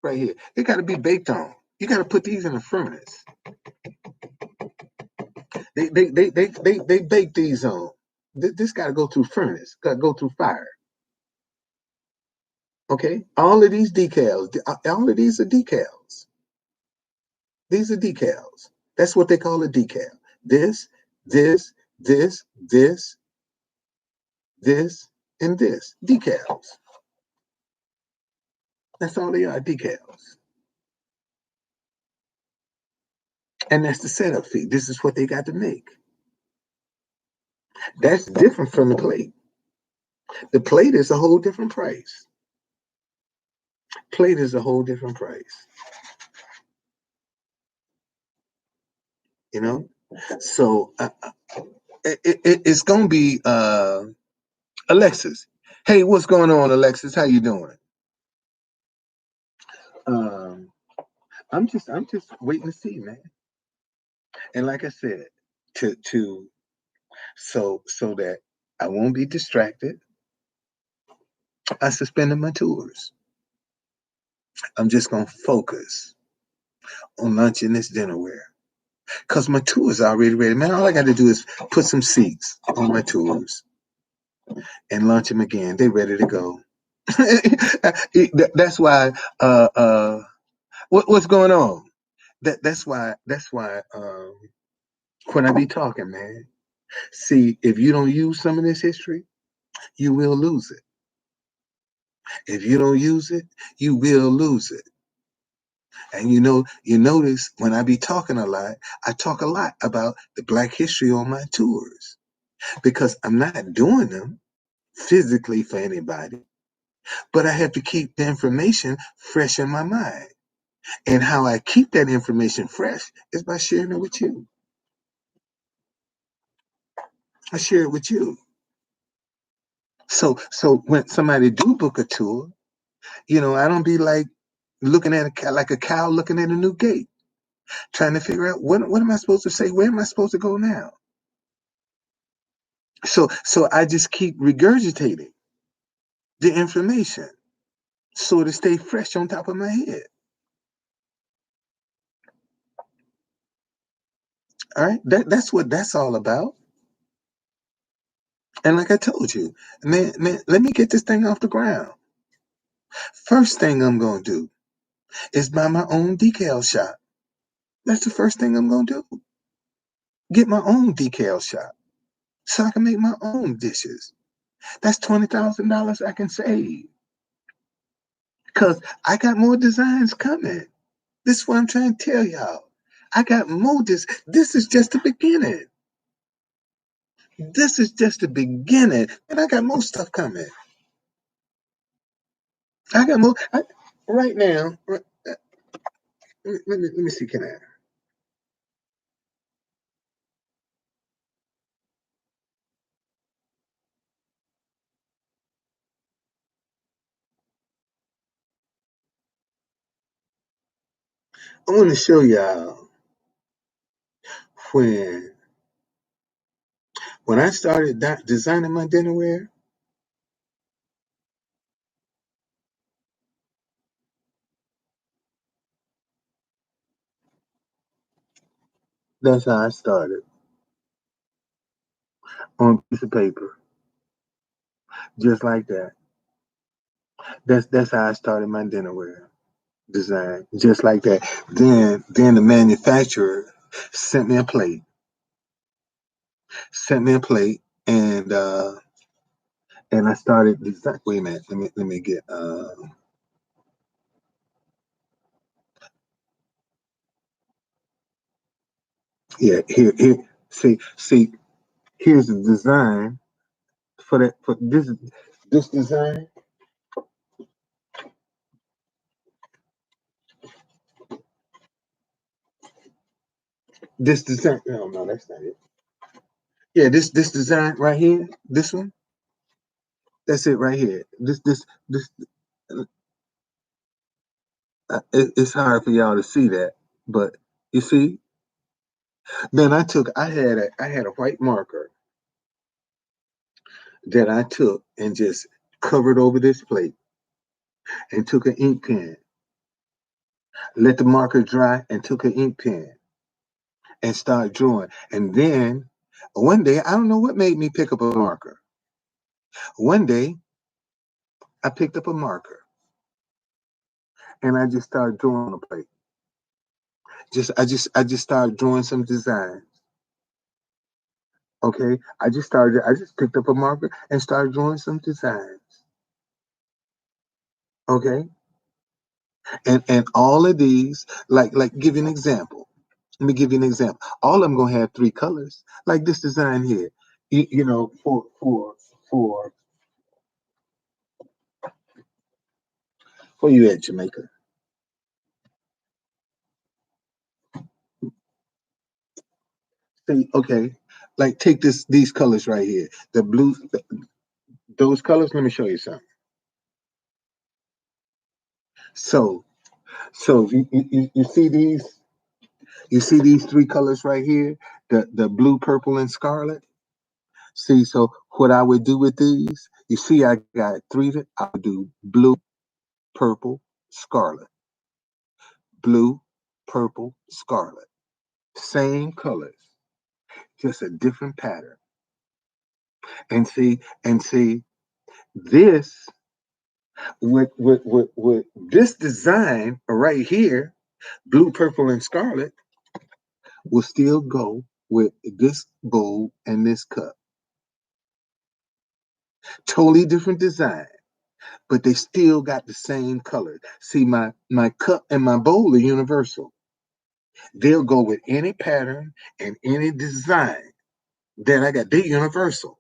right here. They got to be baked on. You got to put these in a furnace. They bake these on. This got to go through furnace. Got to go through fire. Okay, all of these decals. All of these are decals. These are decals. That's what they call a decal. This, this, this, this, this, and this. Decals. That's all they are, decals. And that's the setup fee. This is what they got to make. That's different from the plate. The plate is a whole different price. Plate is a whole different price. You know? So it's going to be Alexis. Hey, what's going on, Alexis? How you doing? Um, I'm just waiting to see, man. And like I said, to so that I won't be distracted, I suspended my tours. I'm just gonna focus on launching this dinnerware. Cause my tours are already ready. Man, all I gotta do is put some seats on my tours and launch them again. They ready to go. That's why what's going on? That's why when I be talking, man. See, if you don't use some of this history, you will lose it. If you don't use it, you will lose it. And you notice when I be talking a lot, I talk a lot about the Black history on my tours because I'm not doing them physically for anybody, but I have to keep the information fresh in my mind. And how I keep that information fresh is by sharing it with you. I share it with you. So when somebody do book a tour, I don't be like looking at a cow like a cow looking at a new gate, trying to figure out what am I supposed to say? Where am I supposed to go now? So I just keep regurgitating the information so to stay fresh on top of my head. All right, that's what that's all about. And like I told you, man, let me get this thing off the ground. First thing I'm gonna do is buy my own decal shop. That's the first thing I'm gonna do. Get my own decal shop so I can make my own dishes. That's $20,000 I can save. Cause I got more designs coming. This is what I'm trying to tell y'all. I got more. This is just the beginning. This is just the beginning, and I got more stuff coming. I got more right now. Let me see. Can I? I want to show y'all when when I started designing my dinnerware. That's how I started on a piece of paper, just like that. That's how I started my dinnerware design, just like that. Then the manufacturer sent me a plate, sent me a plate, and I started design. Wait a minute, let me get yeah, here see here's the design for this design. This design, no, that's not it. Yeah, this design right here, this one, that's it right here. This it's hard for y'all to see that, but you see, then I had a white marker that I took and just covered over this plate and took an ink pen, let the marker dry and took an ink pen and start drawing. And then one day, I don't know what made me pick up a marker. One day, I picked up a marker and I just started drawing on a plate. I just started drawing some designs. Okay, I just picked up a marker and started drawing some designs. Okay, and all of these, like give you an example. Let me give you an example. All of them gonna have three colors, like this design here. For for you at Jamaica. See, okay, like take these colors right here. The blue, Those colors, let me show you something. So, so you see these three colors right here, the blue, purple, and scarlet. See, so what I would do with these, you see, I got three. I would do blue, purple, scarlet, blue, purple, scarlet. Same colors, just a different pattern. And see, this with this design right here, blue, purple, and scarlet, will still go with this bowl and this cup. Totally different design, but they still got the same color. See, my cup and my bowl are universal. They'll go with any pattern and any design that I got. They're universal.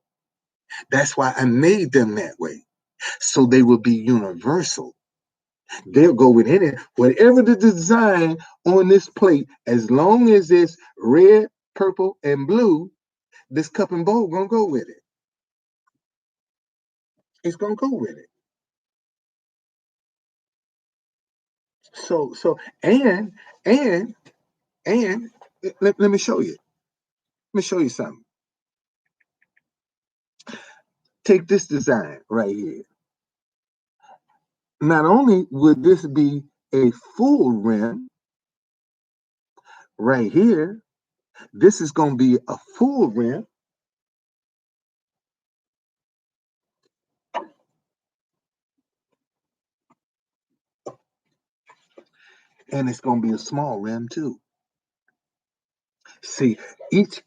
That's why I made them that way. So they will be universal. They'll go with any, whatever the design on this plate, as long as it's red, purple, and blue, this cup and bowl gonna go with it. It's gonna go with it. So and and let me show you. Let me show you something. Take this design right here. Not only would this be a full rim right here, this is going to be a full rim, and it's going to be a small rim too. See, each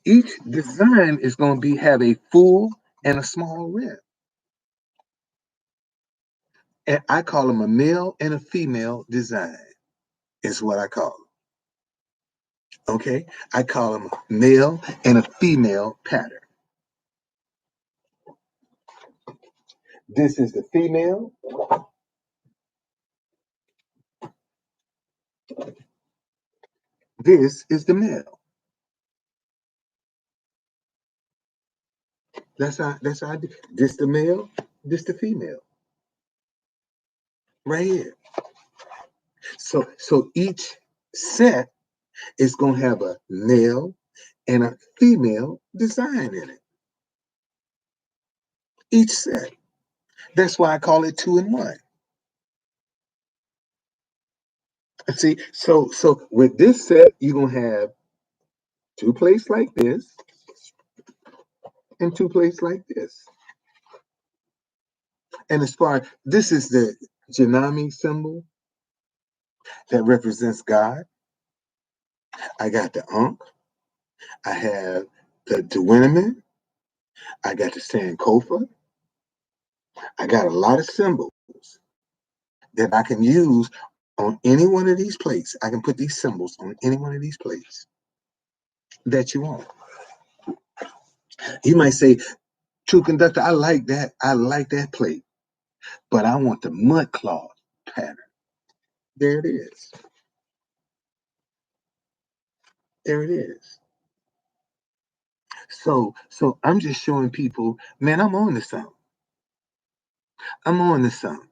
design is going to be have a full and a small rim. And I call them a male and a female design, is what I call them. Okay? I call them a male and a female pattern. This is the female. This is the male. That's how I do. This the male, this the female. Right here. So each set is gonna have a male and a female design in it. Each set. That's why I call it 2-in-1. See, so with this set, you're gonna have two plates like this and two plates like this. And as far this is the Janami symbol that represents God. I got the Ankh. I have the Dwinneman. I got the Sankofa. I got a lot of symbols that I can use on any one of these plates. I can put these symbols on any one of these plates that you want. You might say, True Conductor, I like that. I like that plate, but I want the mud cloth pattern. There it is. There it is. So I'm just showing people, man, I'm on to something. I'm on to something.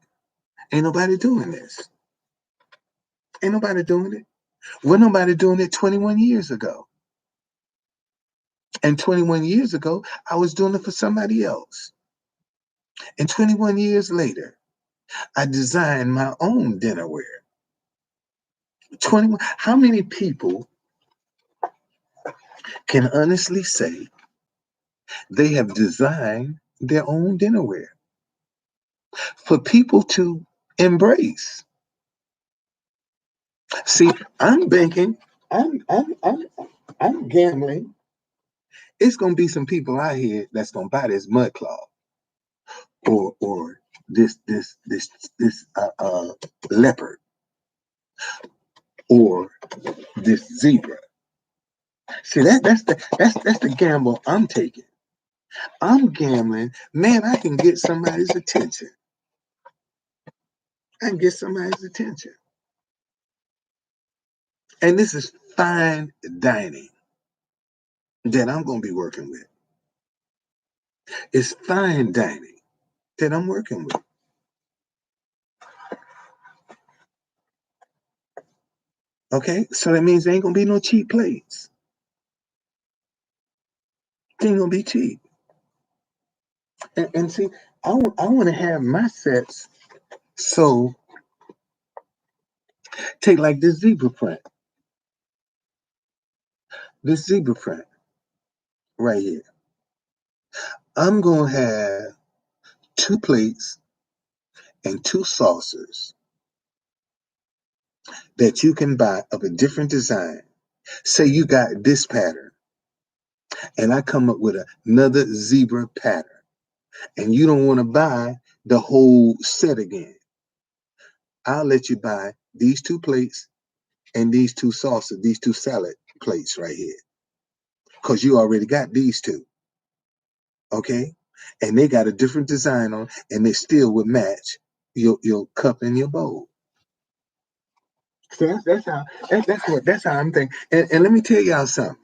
Ain't nobody doing this. Ain't nobody doing it. Wasn't nobody doing it 21 years ago. And 21 years ago, I was doing it for somebody else. And 21 years later, I designed my own dinnerware. 21. How many people can honestly say they have designed their own dinnerware for people to embrace? See, I'm banking, I'm gambling. It's gonna be some people out here that's gonna buy this mud cloth or this leopard or this zebra. See that's the gamble I'm taking. I'm gambling, man. I can get somebody's attention. I can get somebody's attention, and this is fine dining that I'm gonna be working with. It's fine dining. that I'm working with. Okay, so that means there ain't gonna be no cheap plates. They ain't gonna be cheap. And see, I want to have my sets. So take like this zebra print right here. I'm gonna have two plates and two saucers that you can buy of a different design. Say you got this pattern, and I come up with another zebra pattern, and you don't want to buy the whole set again. I'll let you buy these two plates and these two saucers, these two salad plates right here, because you already got these two, okay? And they got a different design on, and they still would match your cup and your bowl. So that's how I'm thinking. And let me tell y'all something.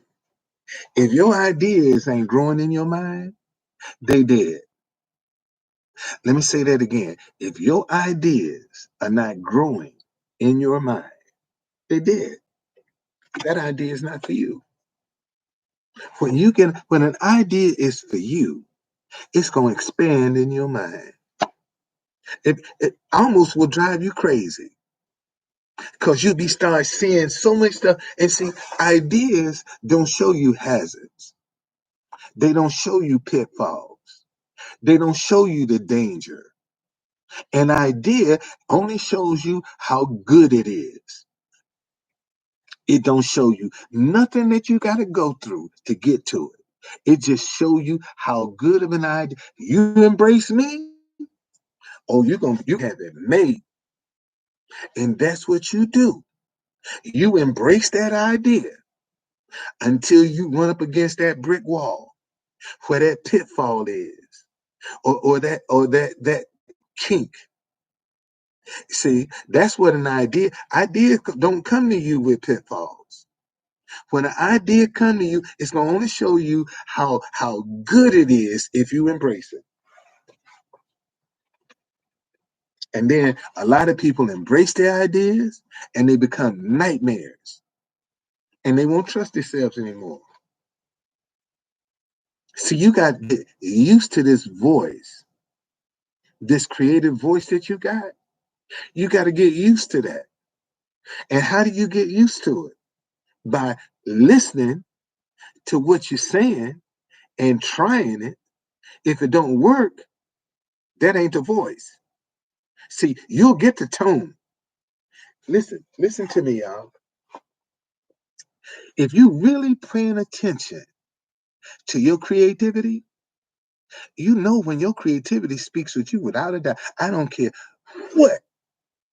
If your ideas ain't growing in your mind, they dead. Let me say that again. If your ideas are not growing in your mind, they dead. That idea is not for you. When an idea is for you, it's gonna expand in your mind. It almost will drive you crazy because you'll be start seeing so much stuff. And see, ideas don't show you hazards. They don't show you pitfalls. They don't show you the danger. An idea only shows you how good it is. It don't show you nothing that you got to go through to get to it. It just show you how good of an idea. You embrace me, oh, you have it made. And that's what you do. You embrace that idea until you run up against that brick wall where that pitfall is, or that kink. See, that's what an idea don't come to you with pitfalls. When an idea come to you, it's gonna only show you how good it is if you embrace it. And then a lot of people embrace their ideas and they become nightmares and they won't trust themselves anymore. See, you got to get used to this voice, this creative voice that you got. You got to get used to that. And how do you get used to it? By listening to what you're saying and trying it. If it don't work, that ain't the voice. See, you'll get the tone. Listen to me, y'all. If you really paying attention to your creativity, you know when your creativity speaks with you without a doubt. I don't care what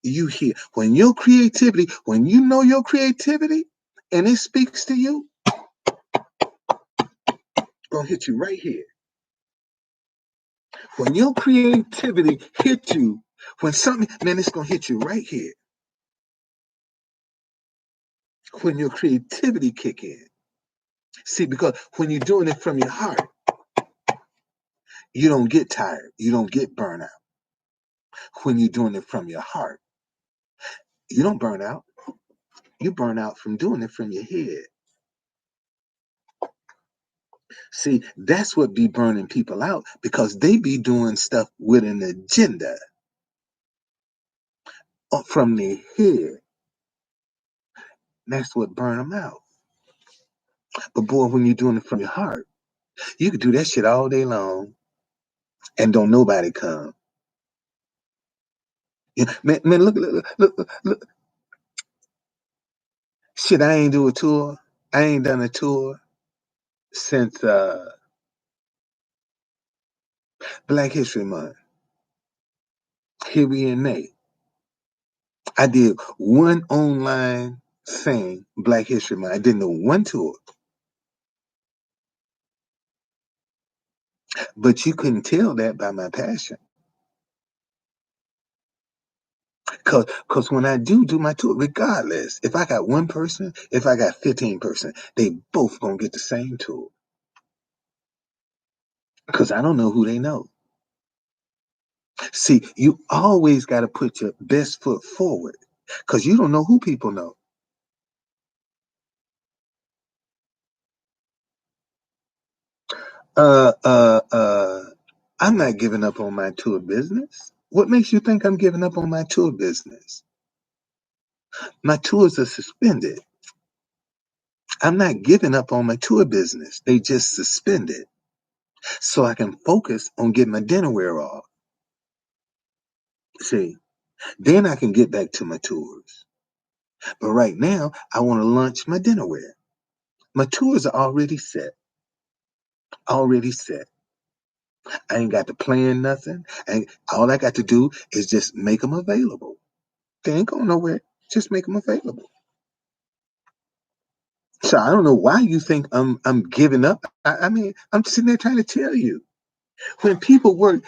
you hear. When you know your creativity and it speaks to you, it's gonna hit you right here. When your creativity hit you, when something, man, it's gonna hit you right here. When your creativity kick in. See, because when you're doing it from your heart, you don't get tired. You don't get burnout. When you're doing it from your heart, you don't burn out. You burn out from doing it from your head. See, that's what be burning people out because they be doing stuff with an agenda from their head. That's what burn them out. But boy, when you're doing it from your heart, you can do that shit all day long and don't nobody come. Man, look. Shit, I ain't do a tour. I ain't done a tour since Black History Month. Here we in May. I did one online thing, Black History Month. I didn't know one tour, but you couldn't tell that by my passion. Cause when I do my tour, regardless, if I got one person, if I got 15%, they both gonna get the same tour. Cause I don't know who they know. See, you always got to put your best foot forward because you don't know who people know. Uh, uh, uh, I'm not giving up on my tour business. What makes you think I'm giving up on my tour business? My tours are suspended. I'm not giving up on my tour business. They just suspended so I can focus on getting my dinnerware off. See, then I can get back to my tours. But right now, I want to launch my dinnerware. My tours are already set. Already set. I ain't got to plan nothing. And all I got to do is just make them available. They ain't going nowhere. Just make them available. So I don't know why you think I'm giving up. I mean, I'm sitting there trying to tell you. When people work,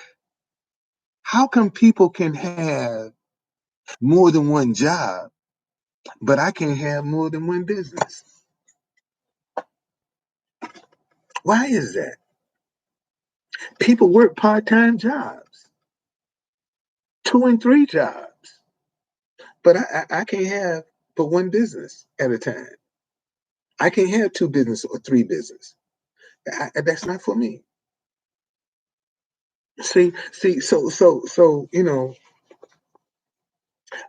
how come people can have more than one job, but I can't have more than one business? Why is that? People work part-time jobs, 2 and 3 jobs, but I can't have but one business at a time. I can't have 2 business or 3 business. That's not for me. See, so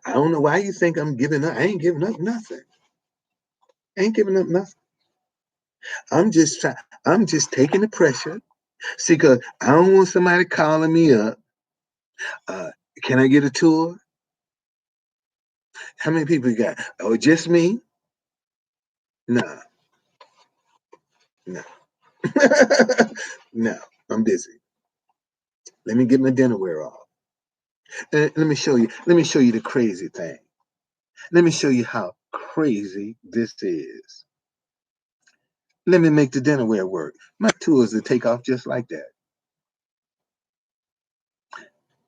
I don't know why you think I'm giving up. I ain't giving up nothing. I ain't giving up nothing. I'm just taking the pressure. See, cause I don't want somebody calling me up. Uh, can I get a tour? How many people you got? Oh, just me? No, no, no. I'm busy. Let me get my dinnerware off. Let me show you. Let me show you the crazy thing. Let me show you how crazy this is. Let me make the dinnerware work. My tours will take off just like that.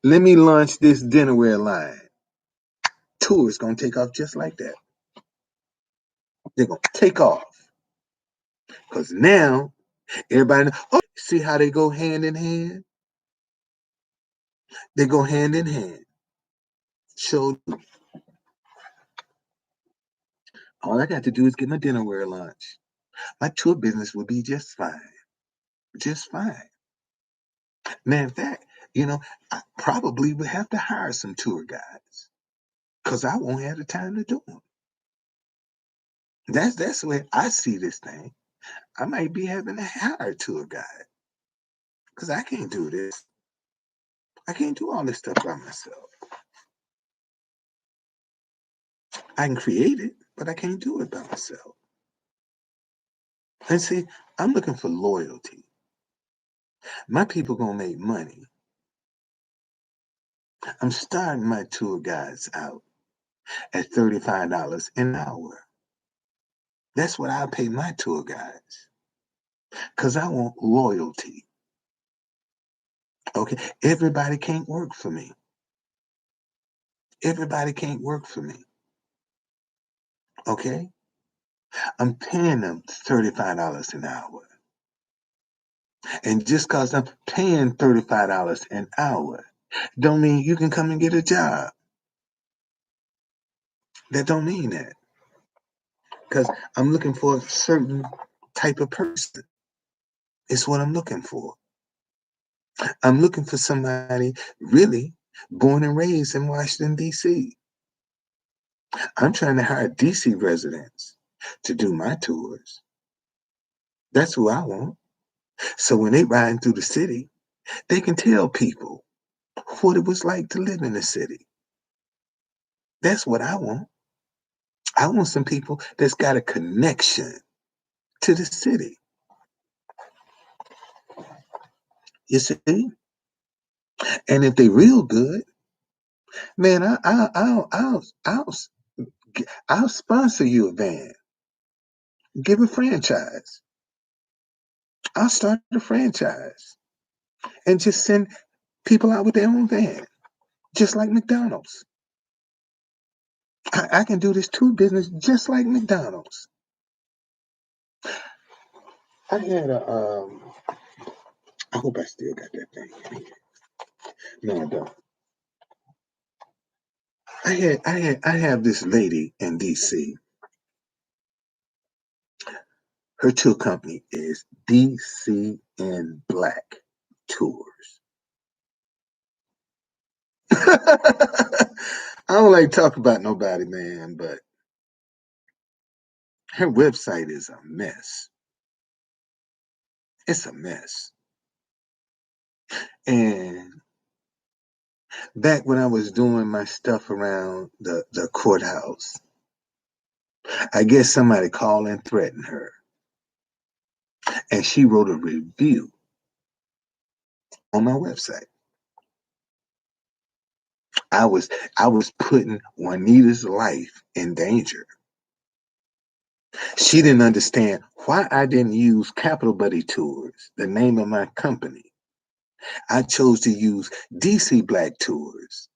Let me launch this dinnerware line. Tours gonna take off just like that. They're gonna take off because now everybody. Oh, see how they go hand in hand? They go hand in hand. So all I got to do is get my dinnerware launched. My tour business will be just fine. Just fine. Man, in fact, I probably would have to hire some tour guides because I won't have the time to do them. That's the way I see this thing. I might be having to hire a tour guide because I can't do this. I can't do all this stuff by myself. I can create it, but I can't do it by myself. And see, I'm looking for loyalty. My people gonna make money. I'm starting my tour guides out at $35 an hour. That's what I pay my tour guides because I want loyalty. Okay, everybody can't work for me. Everybody can't work for me. Okay, I'm paying them $35 an hour. And just because I'm paying $35 an hour, don't mean you can come and get a job. That don't mean that. Because I'm looking for a certain type of person. It's what I'm looking for. I'm looking for somebody really born and raised in Washington, D.C. I'm trying to hire DC residents to do my tours. That's who I want. So when they riding through the city, they can tell people what it was like to live in the city. That's what I want. I want some people that's got a connection to the city. You see? And if they real good, man, I'll sponsor you a van. Give a franchise. I'll start a franchise and just send people out with their own van, just like McDonald's. I can do this too business just like McDonald's. I had I hope I still got that thing in here. No, I don't. I have this lady in DC. Her tour company is DC in Black Tours. I don't like to talk about nobody, man, but her website is a mess. It's a mess. And back when I was doing my stuff around the courthouse, I guess somebody called and threatened her. And she wrote a review on my website. I was I was putting Juanita's life in danger. She didn't understand why I didn't use Capital Buddy Tours, the name of my company. I chose to use DC Black Tours.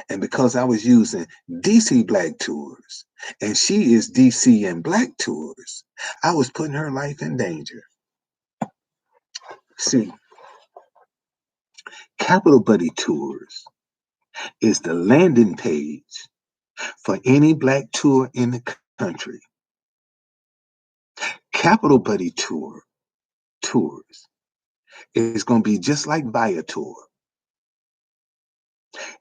And because I was using DC Black Tours and she is DC and Black Tours, I was putting her life in danger. See, Capital Buddy Tours is the landing page for any Black tour in the country. Capital Buddy Tours is going to be just like Viator.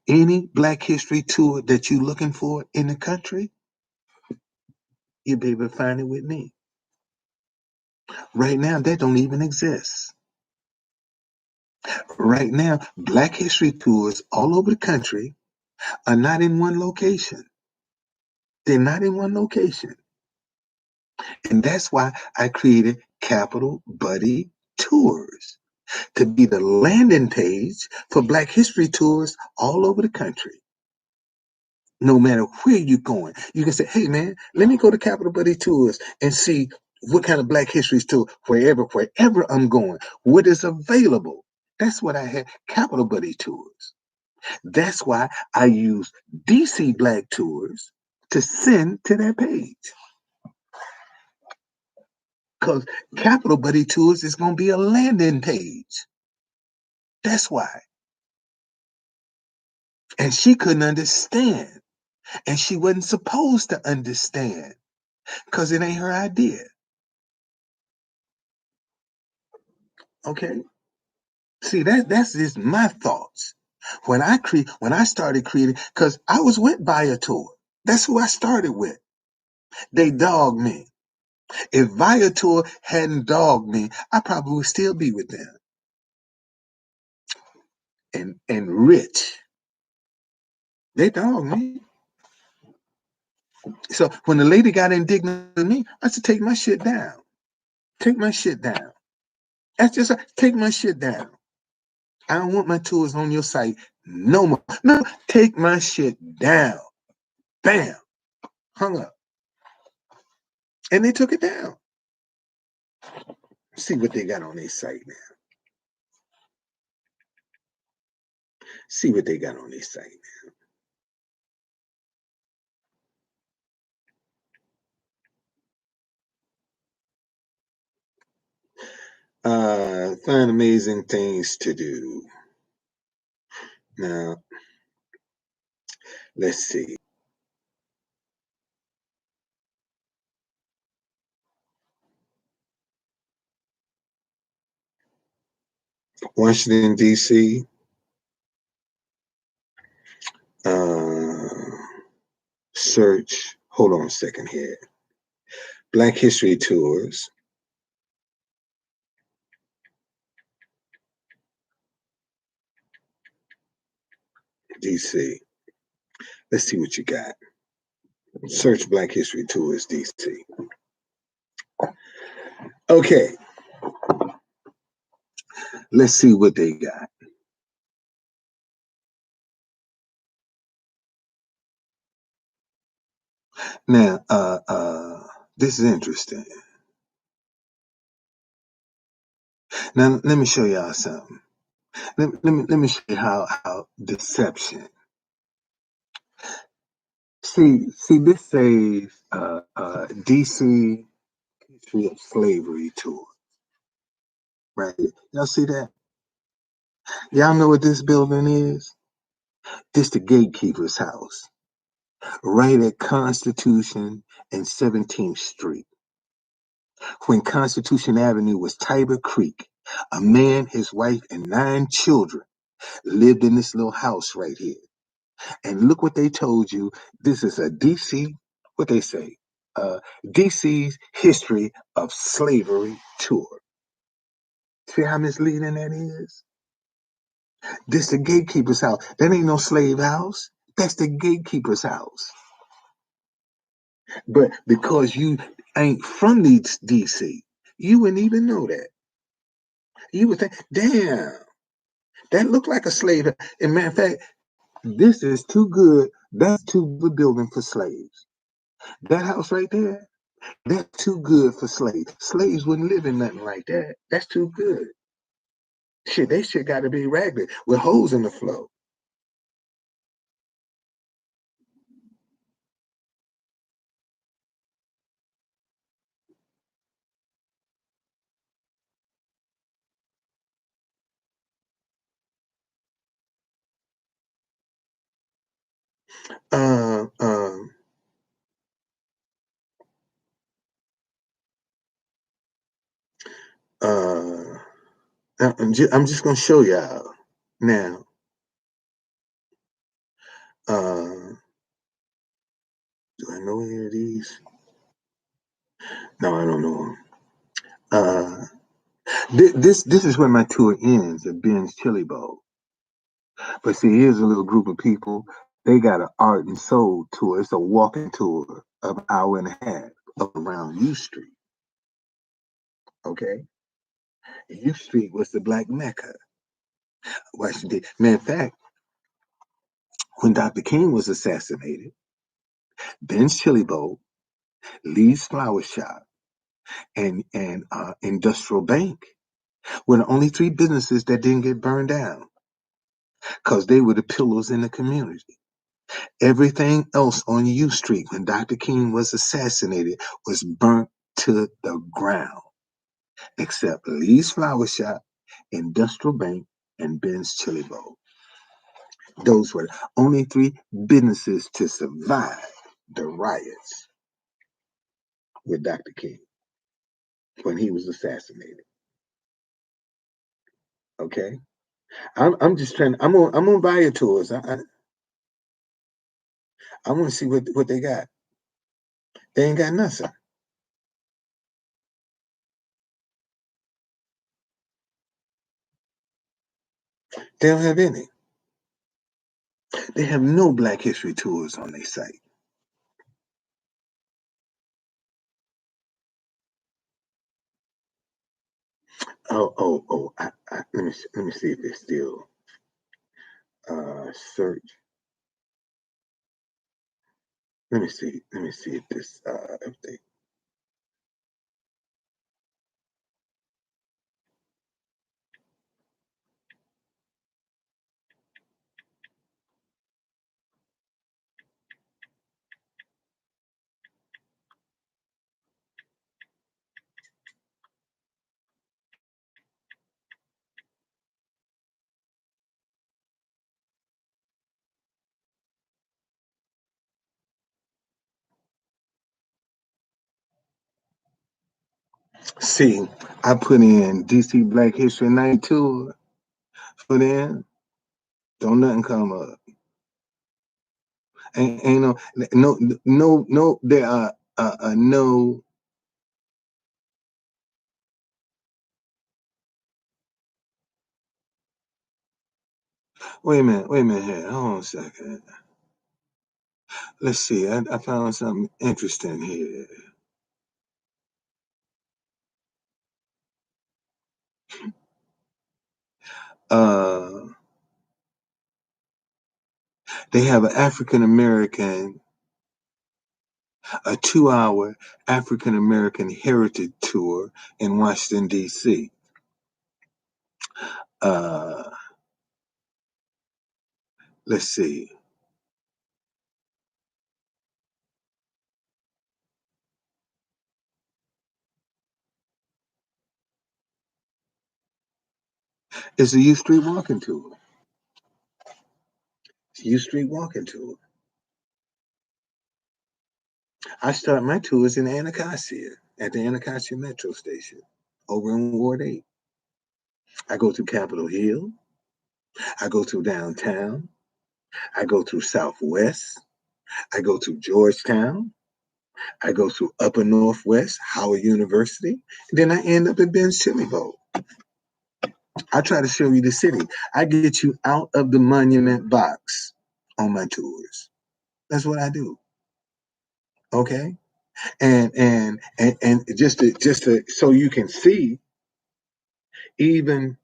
Any Black History tour that you're looking for in the country, you'll be able to find it with me. Right now, that don't even exist. Right now, Black History tours all over the country are not in one location. They're not in one location. And that's why I created Capital Buddy Tours to be the landing page for Black History tours all over the country. No matter where you're going, you can say, hey, man, let me go to Capital Buddy Tours and see what kind of Black History tour, wherever I'm going, what is available. That's what I had, Capital Buddy Tours. That's why I use DC Black Tours to send to that page. Because Capital Buddy Tours is going to be a landing page. That's why. And she couldn't understand. And she wasn't supposed to understand because it ain't her idea. Okay? See, that's just my thoughts. When I started creating, because I was with Viator. That's who I started with. They dogged me. If Viator hadn't dogged me, I probably would still be with them. And rich. They dogged me. So when the lady got indignant with me, I said, take my shit down. Take my shit down. That's just take my shit down. I don't want my tours on your site no more. No, take my shit down. Bam. Hung up. And they took it down. See what they got on their site now. See what they got on their site now. Find amazing things to do. Now, let's see. Washington, D.C. Uh, search. Hold on a second here. Black History Tours. DC. Let's see what you got. Search Black History Tours DC. Okay. Let's see what they got. Now, this is interesting. Now, let me show y'all something. Let me show you how deception. See, this says DC History of Slavery Tour. Right? Y'all see that? Y'all know what this building is? It's the gatekeeper's house, right at Constitution and 17th Street. When Constitution Avenue was Tiber Creek, a man, his wife, and 9 children lived in this little house right here. And look what they told you. This is a DC, what they say, DC's History of Slavery tour. See how misleading that is? This the gatekeeper's house. That ain't no slave house. That's the gatekeeper's house. But because you ain't from DC, you wouldn't even know that. You would think, damn, that looked like a slave. And matter of fact, this is too good. That's too good building for slaves. That house right there, that's too good for slaves. Slaves wouldn't live in nothing like that. That's too good. Shit, they shit got to be ragged with holes in the floor. Uh, um, uh, I'm just gonna show y'all now. Uh, do I know any of these? No, I don't know them. Uh, this is where my tour ends at Ben's Chili Bowl. But see, here's a little group of people. They got an art and soul tour. It's a walking tour of an hour and a half up around U Street. Okay, U Street was the Black Mecca. Washington. Matter of fact, when Dr. King was assassinated, Ben's Chili Bowl, Lee's Flower Shop, and Industrial Bank were the only 3 businesses that didn't get burned down because they were the pillars in the community. Everything else on U Street when Dr. King was assassinated was burnt to the ground, except Lee's Flower Shop, Industrial Bank, and Ben's Chili Bowl. Those were the only 3 businesses to survive the riots with Dr. King when he was assassinated. Okay, I'm just trying. I'm on buyer tours. I want to see what they got. They ain't got nothing. They don't have any. They have no Black History tours on their site. Oh! Let me see if they still search. Let me see if this if they see. I put in DC Black History Night tour for them. Don't nothing come up. Ain't no. There are no. Wait a minute here. Hold on a second. Let's see. I found something interesting here. Uh, they have an African American, a 2 hour African American heritage tour in Washington D.C. Uh, let's see. It's a U Street walking tour. U Street walking tour. I start my tours in Anacostia at the Anacostia Metro Station over in Ward 8. I go through Capitol Hill. I go through downtown. I go through Southwest. I go through Georgetown. I go through Upper Northwest, Howard University. Then I end up at Ben's Chili Bowl. I try to show you the city. I get you out of the monument box on my tours. That's what I do. Okay? And just to so you can see, even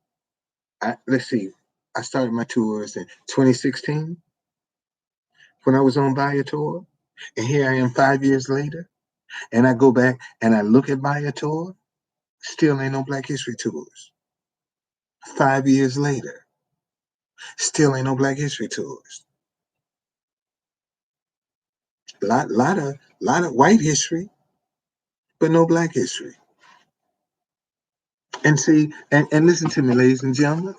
let's see, I started my tours in 2016 when I was on Viator, and here I am 5 years later, and I go back and I look at Viator, still ain't no Black History tours. 5 years later, still ain't no Black History tours. Lot of white history, but no Black history. And see, and listen to me, ladies and gentlemen,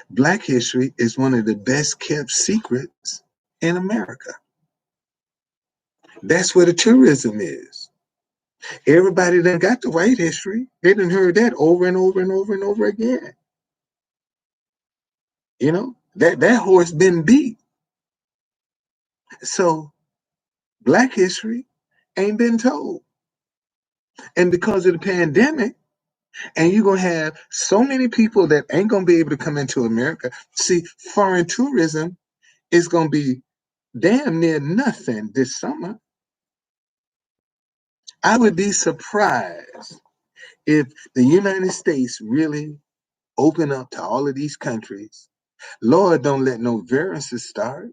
Black history is one of the best kept secrets in America. That's where the tourism is. Everybody done got the white history. They done heard that over and over and over and over again. You know, that horse been beat. So Black history ain't been told. And because of the pandemic, and you're gonna have so many people that ain't gonna be able to come into America. See, foreign tourism is gonna be damn near nothing this summer. I would be surprised if the United States really open up to all of these countries. Lord, don't let no variances start.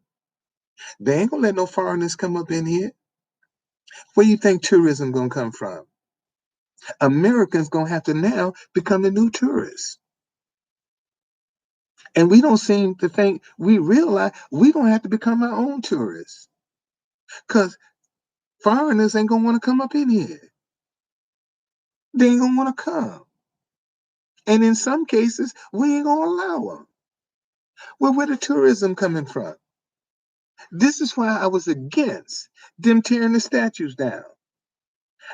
They ain't gonna let no foreigners come up in here. Where you think tourism gonna come from? Americans gonna have to now become the new tourists. And we don't seem to think we realize we gonna have to become our own tourists. Because foreigners ain't gonna want to come up in here. They ain't gonna want to come. And in some cases, we ain't gonna allow them. Well, where the tourism coming from? This is why I was against them tearing the statues down.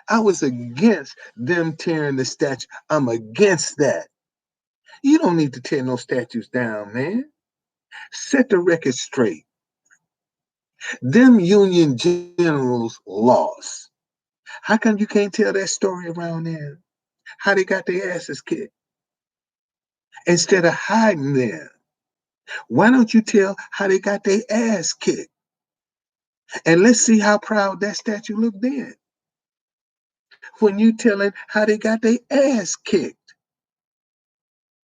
I was against them tearing the statue. I'm against that. You don't need to tear no statues down, man. Set the record straight. Them Union generals lost. How come you can't tell that story around there? How they got their asses kicked? Instead of hiding there, why don't you tell how they got their ass kicked? And let's see how proud that statue looked then. When you telling how they got their ass kicked.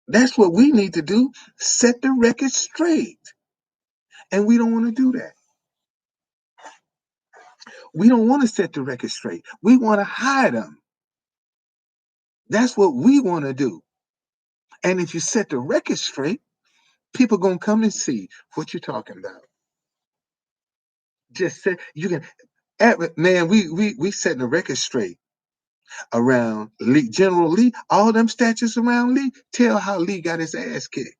That's what we need to do. Set the record straight. And we don't want to do that. We don't want to set the record straight. We want to hide them. That's what we want to do. And if you set the record straight, people gonna come and see what you're talking about. Just say you can, man. We setting the record straight around Lee, General Lee. All them statues around Lee tell how Lee got his ass kicked.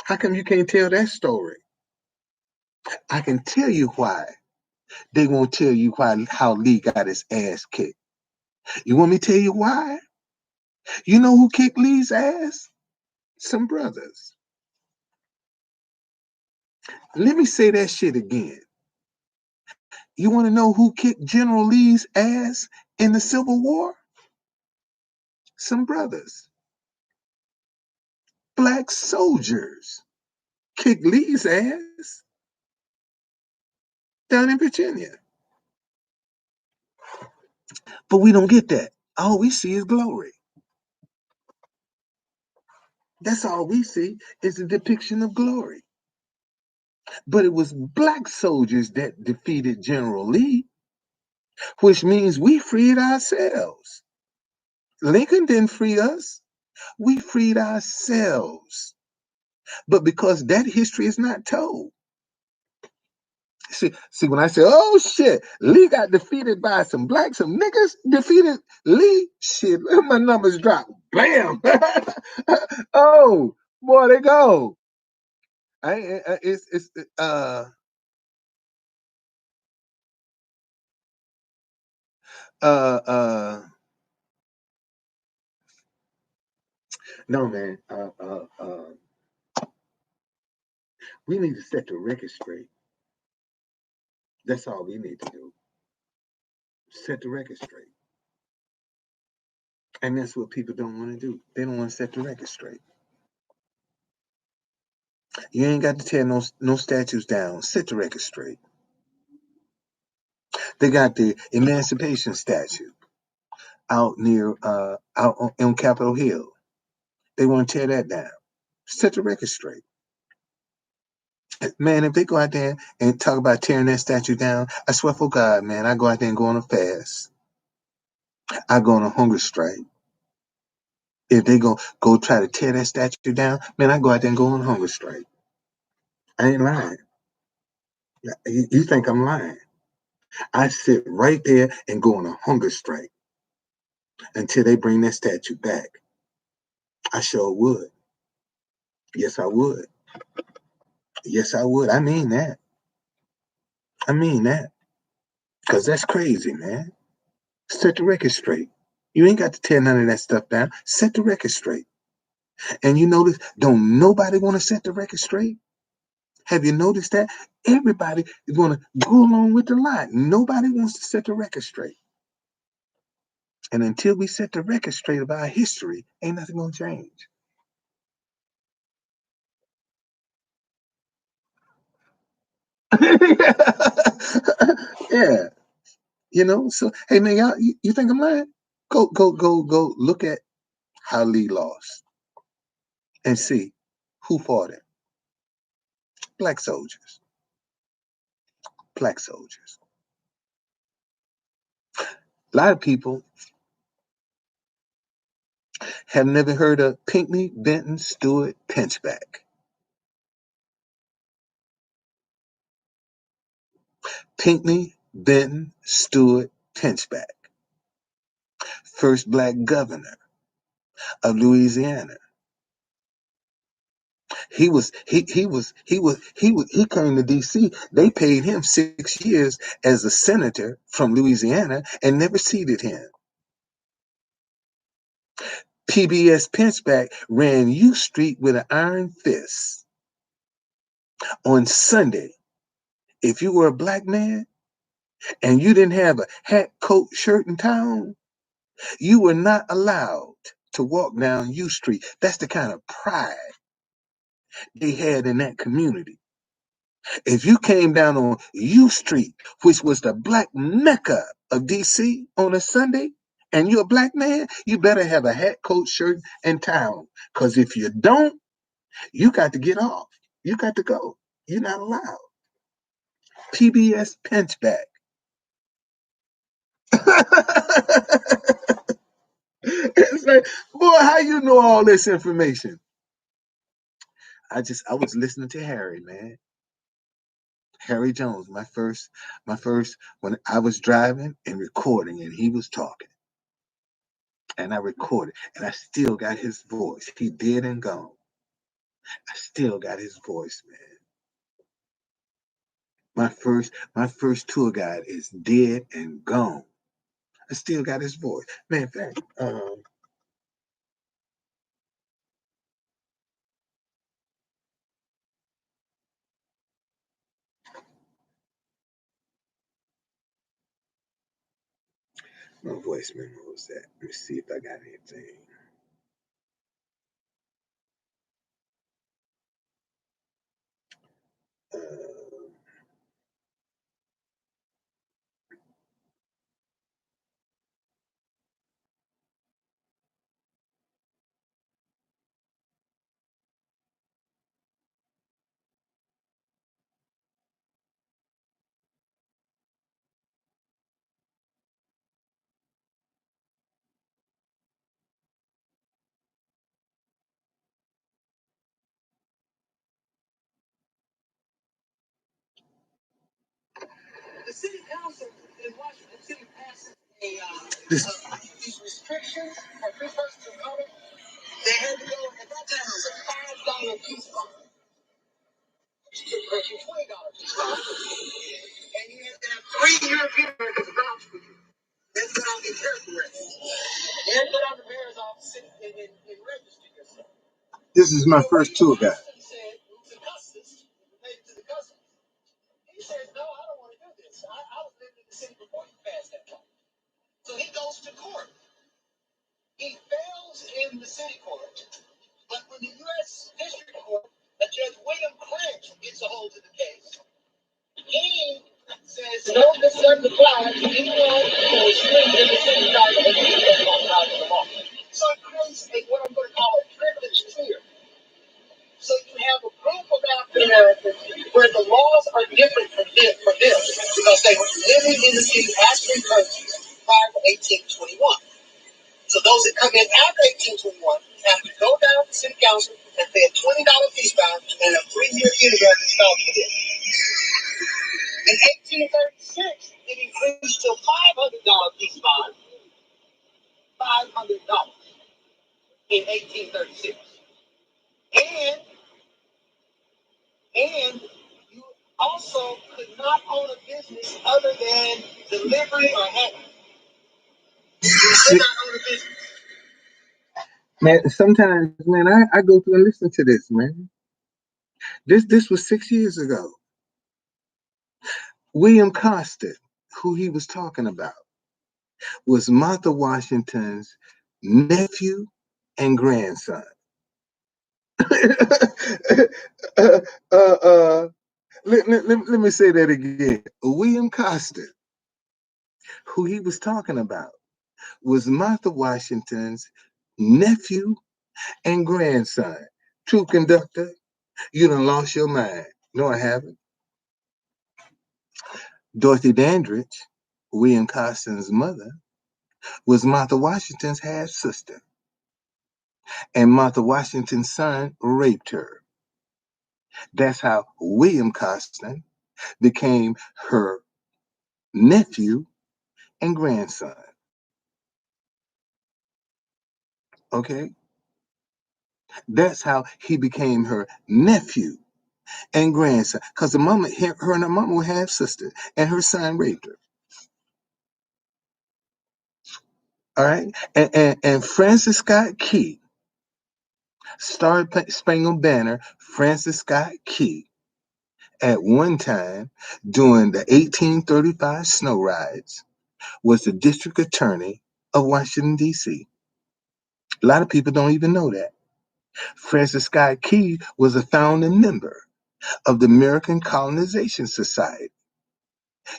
How come you can't tell that story? I can tell you why. They won't tell you why how Lee got his ass kicked. You want me to tell you why? You know who kicked Lee's ass? Some brothers. Let me say that shit again. You want to know who kicked General Lee's ass in the Civil War? Some brothers. Black soldiers kicked Lee's ass down in Virginia. But we don't get that. All we see is glory. That's all we see is a depiction of glory. But it was black soldiers that defeated General Lee, which means we freed ourselves. Lincoln didn't free us. We freed ourselves. But because that history is not told. See, when I say, oh shit, Lee got defeated by some niggas defeated Lee, shit, my numbers drop. Bam! Oh, boy, they go. It's uh uh no, man. We need to set the record straight. That's all we need to do. Set the record straight. And that's what people don't want to do. They don't want to set the record straight. You ain't got to tear no statues down. Set the record straight. They got the Emancipation statue out near out on Capitol Hill. They want to tear that down. Set the record straight. Man, if they go out there and talk about tearing that statue down, I swear for God, man, I go out there and go on a fast. I go on a hunger strike. If they go try to tear that statue down, man, I go out there and go on a hunger strike. I ain't lying. You think I'm lying? I sit right there and go on a hunger strike until they bring that statue back. I sure would. Yes, I would. Yes, I would. I mean that. I mean that. Because that's crazy, man. Set the record straight. You ain't got to tear none of that stuff down. Set the record straight. And you notice, don't nobody want to set the record straight? Have you noticed that? Everybody is going to go along with the lie. Nobody wants to set the record straight. And until we set the record straight about our history, ain't nothing going to change. Yeah. So hey man, y'all, you think I'm lying? Go look at how Lee lost and see who fought him. Black soldiers. Black soldiers. A lot of people have never heard of Pinckney Benton Stewart Pinchback. Pinckney Benton Stewart Pinchback, first black governor of Louisiana. He came to DC. They paid him 6 years as a senator from Louisiana and never seated him. PBS Pinchback ran U Street with an iron fist. On Sunday, if you were a black man and you didn't have a hat, coat, shirt, and tie on, you were not allowed to walk down U Street. That's the kind of pride they had in that community. If you came down on U Street, which was the black mecca of DC on a Sunday, and you're a black man, you better have a hat, coat, shirt, and tie on. Because if you don't, you got to get off. You got to go. You're not allowed. PBS Pinchback. It's like, boy, how you know all this information? I was listening to Harry, man. Harry Jones, my first when I was driving and recording and he was talking. And I recorded and I still got his voice. He dead and gone. I still got his voice, man. My first tour guide is dead and gone. I still got his voice. Man, in fact, my voice memo was that. Let me see if I got anything. Uh, this, This is my first tour guide. Man, sometimes, man, I go through and listen to this, man. This was 6 years ago. William Costin, who he was talking about, was Martha Washington's nephew and grandson. uh, uh, uh, let me say that again. William Costin, who he was talking about, was Martha Washington's nephew and grandson. True conductor, you done lost your mind. No, I haven't. Dorothy Dandridge, William Costin's mother, was Martha Washington's half sister, and Martha Washington's son raped her. That's how William Costin became her nephew and grandson. Okay? That's how he became her nephew and grandson. Because the mama, her and her mama were half sisters, and her son raped her. All right? And Francis Scott Key, Star Spangled Banner, Francis Scott Key, at one time during the 1835 snow rides, was the district attorney of Washington, D.C. A lot of people don't even know that. Francis Scott Key was a founding member of the American Colonization Society.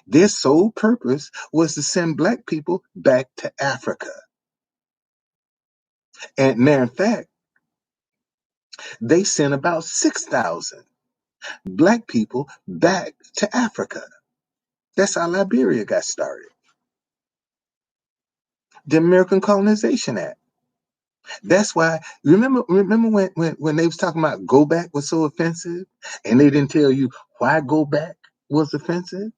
Their sole purpose was to send black people back to Africa. And matter of fact, they sent about 6,000 black people back to Africa. That's how Liberia got started. The American Colonization Act. That's why remember when they was talking about go back was so offensive, and they didn't tell you why go back was offensive?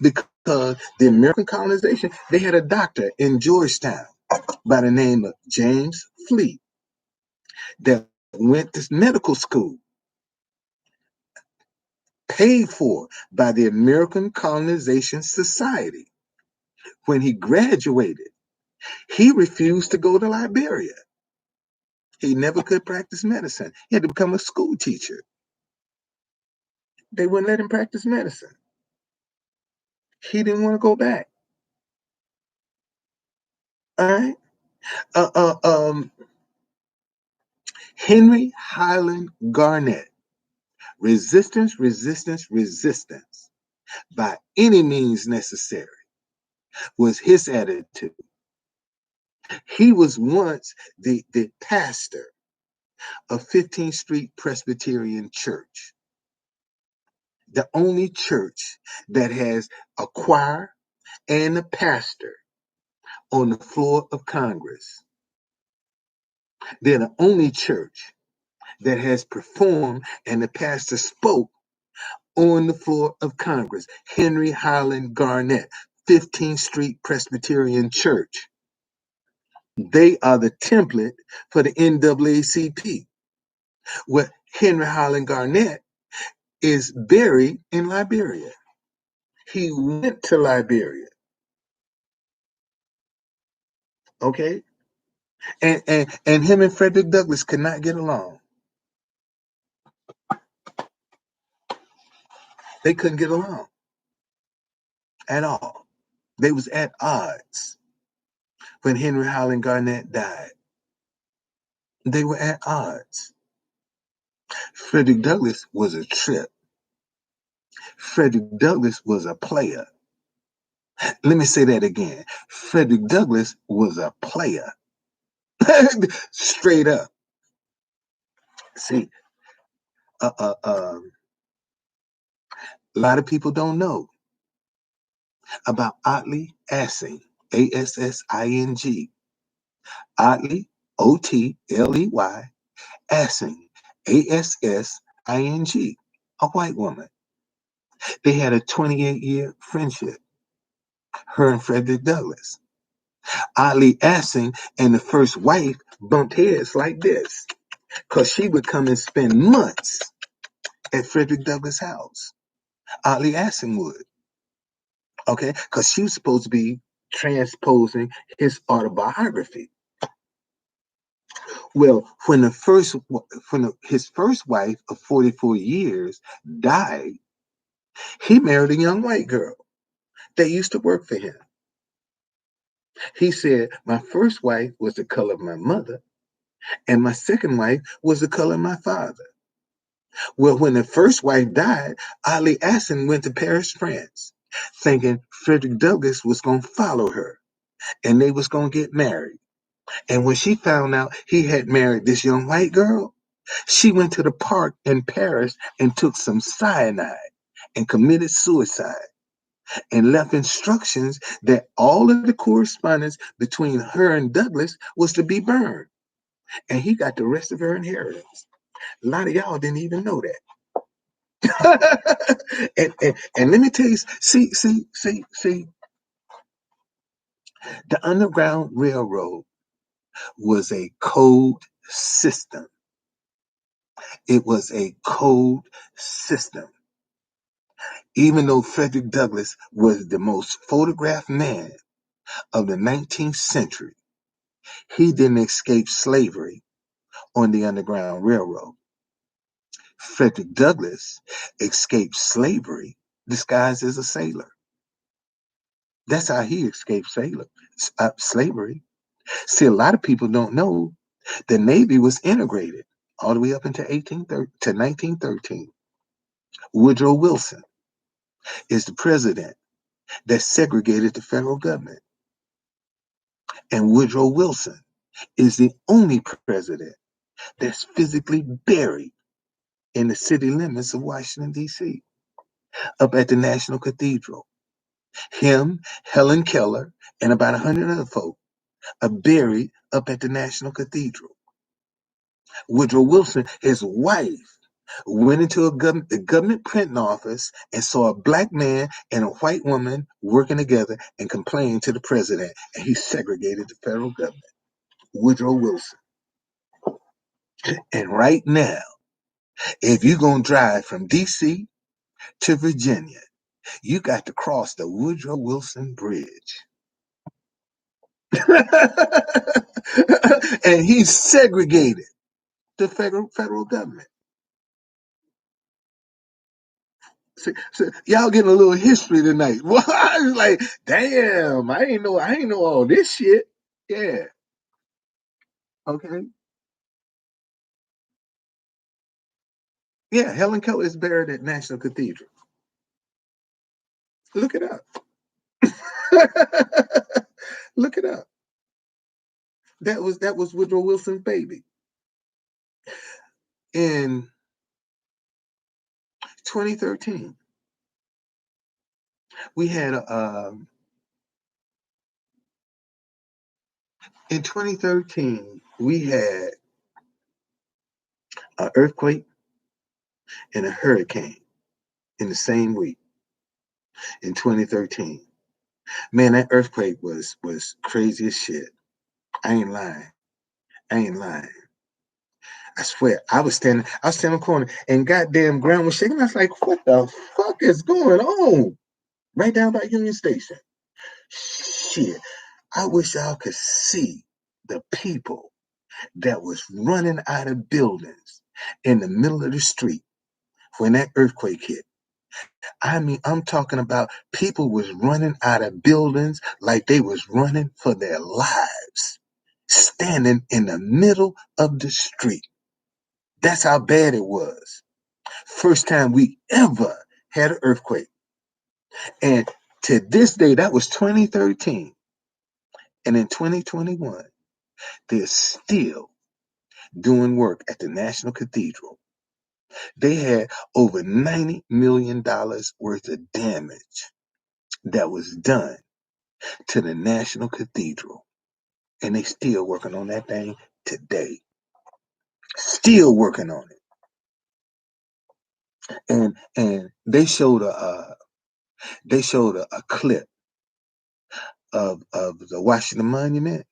Because the American colonization, they had a doctor in Georgetown by the name of James Fleet that went to medical school, paid for by the American Colonization Society. When he graduated, he refused to go to Liberia. He never could practice medicine. He had to become a school teacher. They wouldn't let him practice medicine. He didn't want to go back. All right. Uh, uh, um, Henry Highland Garnet. Resistance, resistance, resistance by any means necessary was his attitude. He was once the pastor of 15th Street Presbyterian Church, the only church that has a choir and a pastor on the floor of Congress. They're the only church that has performed and the pastor spoke on the floor of Congress. Henry Highland Garnet, 15th Street Presbyterian Church. They are the template for the NAACP, where Henry Highland Garnet is buried in Liberia. He went to Liberia. Okay? And him and Frederick Douglass could not get along. They couldn't get along at all. They was at odds when Henry Highland Garnett died. They were at odds. Frederick Douglass was a trip. Frederick Douglass was a player. Let me say that again. Frederick Douglass was a player. Straight up. See, uh, uh, um, a lot of people don't know about Otley Assing, Assing. Otley, Otley, Assing, Assing, a white woman. They had a 28-year friendship, her and Frederick Douglass. Otley Assing and the first wife bumped heads like this because she would come and spend months at Frederick Douglass' house. Otley Assing would, okay, because she was supposed to be transposing his autobiography. Well, his first wife of 44 years died, he married a young white girl that used to work for him. He said, my first wife was the color of my mother, and my second wife was the color of my father. Well, when the first wife died, Ali Asson went to Paris, France, thinking Frederick Douglass was going to follow her and they was going to get married. And when she found out he had married this young white girl, she went to the park in Paris and took some cyanide and committed suicide and left instructions that all of the correspondence between her and Douglass was to be burned. And he got the rest of her inheritance. A lot of y'all didn't even know that. And let me tell you, see, the Underground Railroad was a code system. It was a code system. Even though Frederick Douglass was the most photographed man of the 19th century, he didn't escape slavery on the Underground Railroad. Frederick Douglass escaped slavery disguised as a sailor. That's how he escaped slavery. See, a lot of people don't know the Navy was integrated all the way up into 1913. Woodrow Wilson is the president that segregated the federal government. And Woodrow Wilson is the only president that's physically buried in the city limits of Washington, D.C., up at the National Cathedral. Him, Helen Keller, and about 100 other folk are buried up at the National Cathedral. Woodrow Wilson, his wife, went into the government printing office and saw a black man and a white woman working together and complained to the president, and he segregated the federal government. Woodrow Wilson. And right now, if you're going to drive from D.C. to Virginia, you got to cross the Woodrow Wilson Bridge. And he segregated the federal government. So y'all getting a little history tonight. Well, I was like, damn, I ain't know all this shit. Yeah. Okay. Yeah, Helen Keller is buried at National Cathedral. Look it up. Look it up. That was Woodrow Wilson's baby. In 2013, we had in 2013 we had an earthquake and a hurricane in the same week in 2013. Man, that earthquake was crazy as shit. I ain't lying. I ain't lying. I swear. I was standing in the corner and goddamn ground was shaking. I was like, what the fuck is going on? Right down by Union Station. Shit. I wish y'all could see the people that was running out of buildings in the middle of the street when that earthquake hit. I mean, I'm talking about people was running out of buildings like they was running for their lives, standing in the middle of the street. That's how bad it was. First time we ever had an earthquake. And to this day, that was 2013. And in 2021, they're still doing work at the National Cathedral. They had over $90 million worth of damage that was done to the National Cathedral. And they still working on that thing today. Still working on it. And they showed a clip of the Washington Monument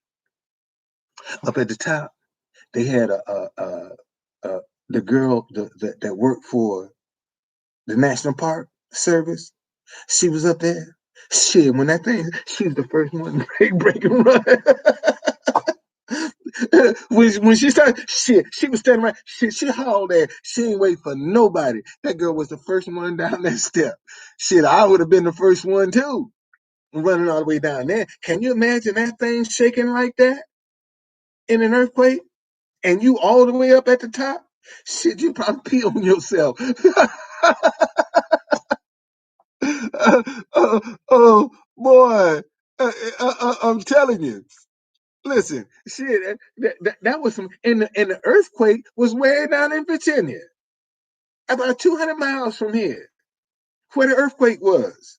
up at the top. They had a the girl that worked for the National Park Service. She was up there. Shit, when that thing, she was the first one to break and run. when she started, shit, she was standing right. She hauled there. She ain't wait for nobody. That girl was the first one down that step. Shit, I would have been the first one too, running all the way down there. Can you imagine that thing shaking like that in an earthquake? And you all the way up at the top? Shit, you probably pee on yourself. Oh, boy. I'm telling you. Listen, shit, that was some, and the earthquake was way down in Virginia, about 200 miles from here, where the earthquake was.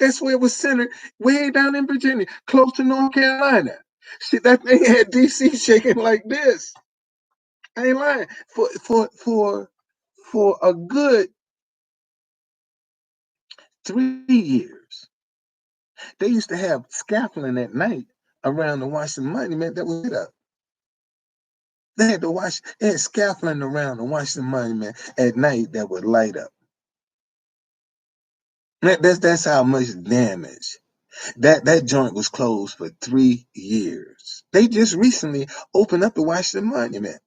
That's where it was centered, way down in Virginia, close to North Carolina. Shit, that thing had DC shaking like this. I ain't lying. For a good 3 years, they used to have scaffolding at night around the Washington Monument that was lit up. They had scaffolding around the Washington Monument at night that would light up. That's how much damage. That joint was closed for 3 years. They just recently opened up the Washington Monument.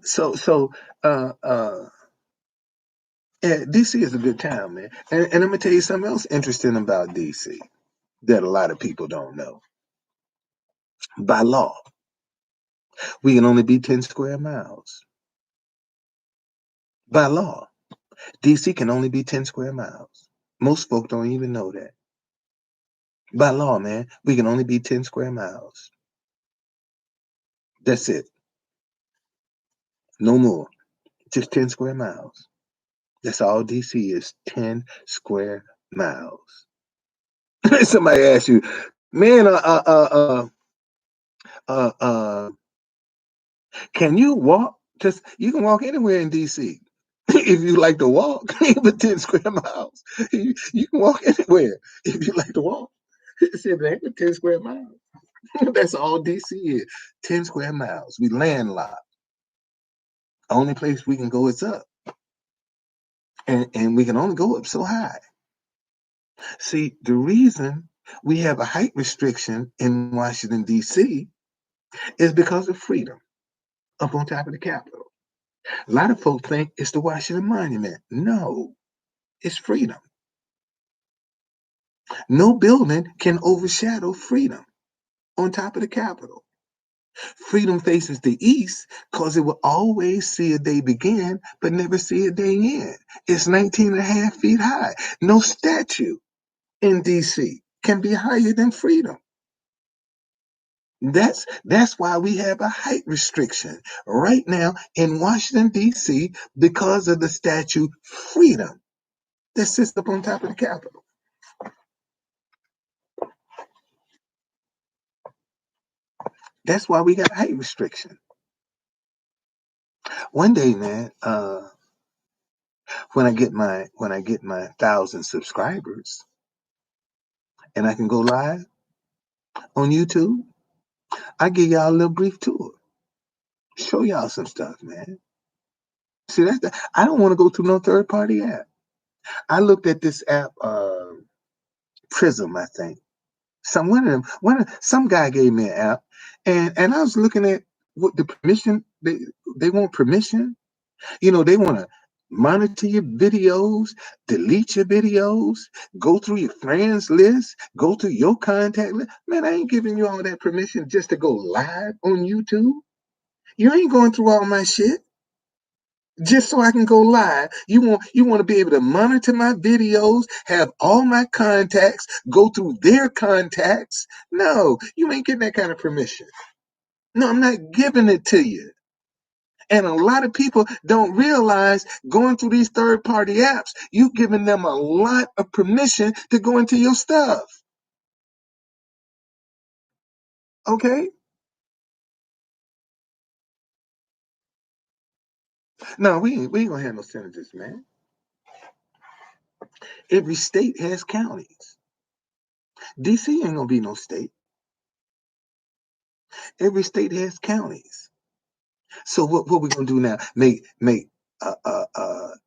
So yeah, DC is a good town, man. And I'm gonna tell you something else interesting about DC that a lot of people don't know. By law, we can only be 10 square miles. By law, DC can only be 10 square miles. Most folk don't even know that. By law, man, we can only be 10 square miles. That's it. No more. Just 10 square miles. That's all DC is, 10 square miles. Somebody asks you, man, uh, uh, can you walk? Just you can walk anywhere in DC. If you like to walk, but 10 square miles. You can walk anywhere if you like to walk. It's in there, 10 square miles. That's all DC is. 10 square miles. We landlocked. Only place we can go is up. And we can only go up so high. See, the reason we have a height restriction in Washington, D.C. is because of freedom up on top of the Capitol. A lot of folks think it's the Washington Monument. No, it's freedom. No building can overshadow freedom on top of the Capitol. Freedom faces the east because it will always see a day begin, but never see a day end. It's 19 and a half feet high. No statue in DC can be higher than freedom. That's why we have a height restriction right now in Washington, D.C. because of the statue Freedom that sits up on top of the Capitol. That's why we got a height restriction. One day, man, when I get my 1,000 subscribers and I can go live on YouTube, I give y'all a little brief tour, show y'all some stuff, man. See, I don't want to go through no third party app. I looked at this app, Prism, I think. Some guy gave me an app, and I was looking at what the permission they want permission. They want to monitor your videos, delete your videos, go through your friends list, go through your contact list. Man, I ain't giving you all that permission just to go live on YouTube. You ain't going through all my shit just so I can go live. You want to be able to monitor my videos, have all my contacts, go through their contacts. No, you ain't getting that kind of permission. No, I'm not giving it to you. And a lot of people don't realize going through these third party apps, you've given them a lot of permission to go into your stuff. Okay? No, we ain't gonna have no senators, man. Every state has counties. DC ain't gonna be no state. Every state has counties. So what we gonna do now? Make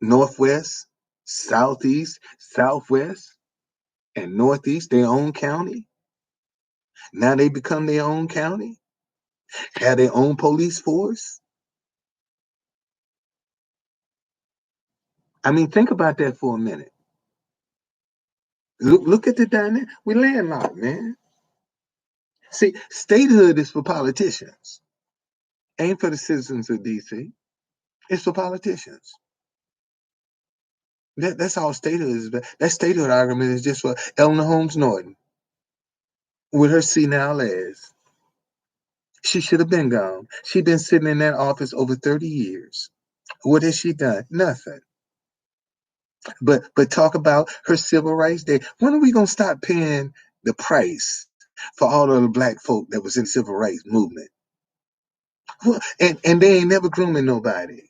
Northwest, Southeast, Southwest, and Northeast their own county. Now they become their own county, have their own police force. I mean, think about that for a minute. Look at the dynamic. We landlocked, man. See, statehood is for politicians, ain't for the citizens of DC. It's for politicians. That's all statehood is. That statehood argument is just for Eleanor Holmes Norton with her senile ass. She should have been gone. She's been sitting in that office over 30 years. What has she done? Nothing. But talk about her civil rights day. When are we gonna stop paying the price for all of the black folk that was in the civil rights movement? Well, and they ain't never grooming nobody.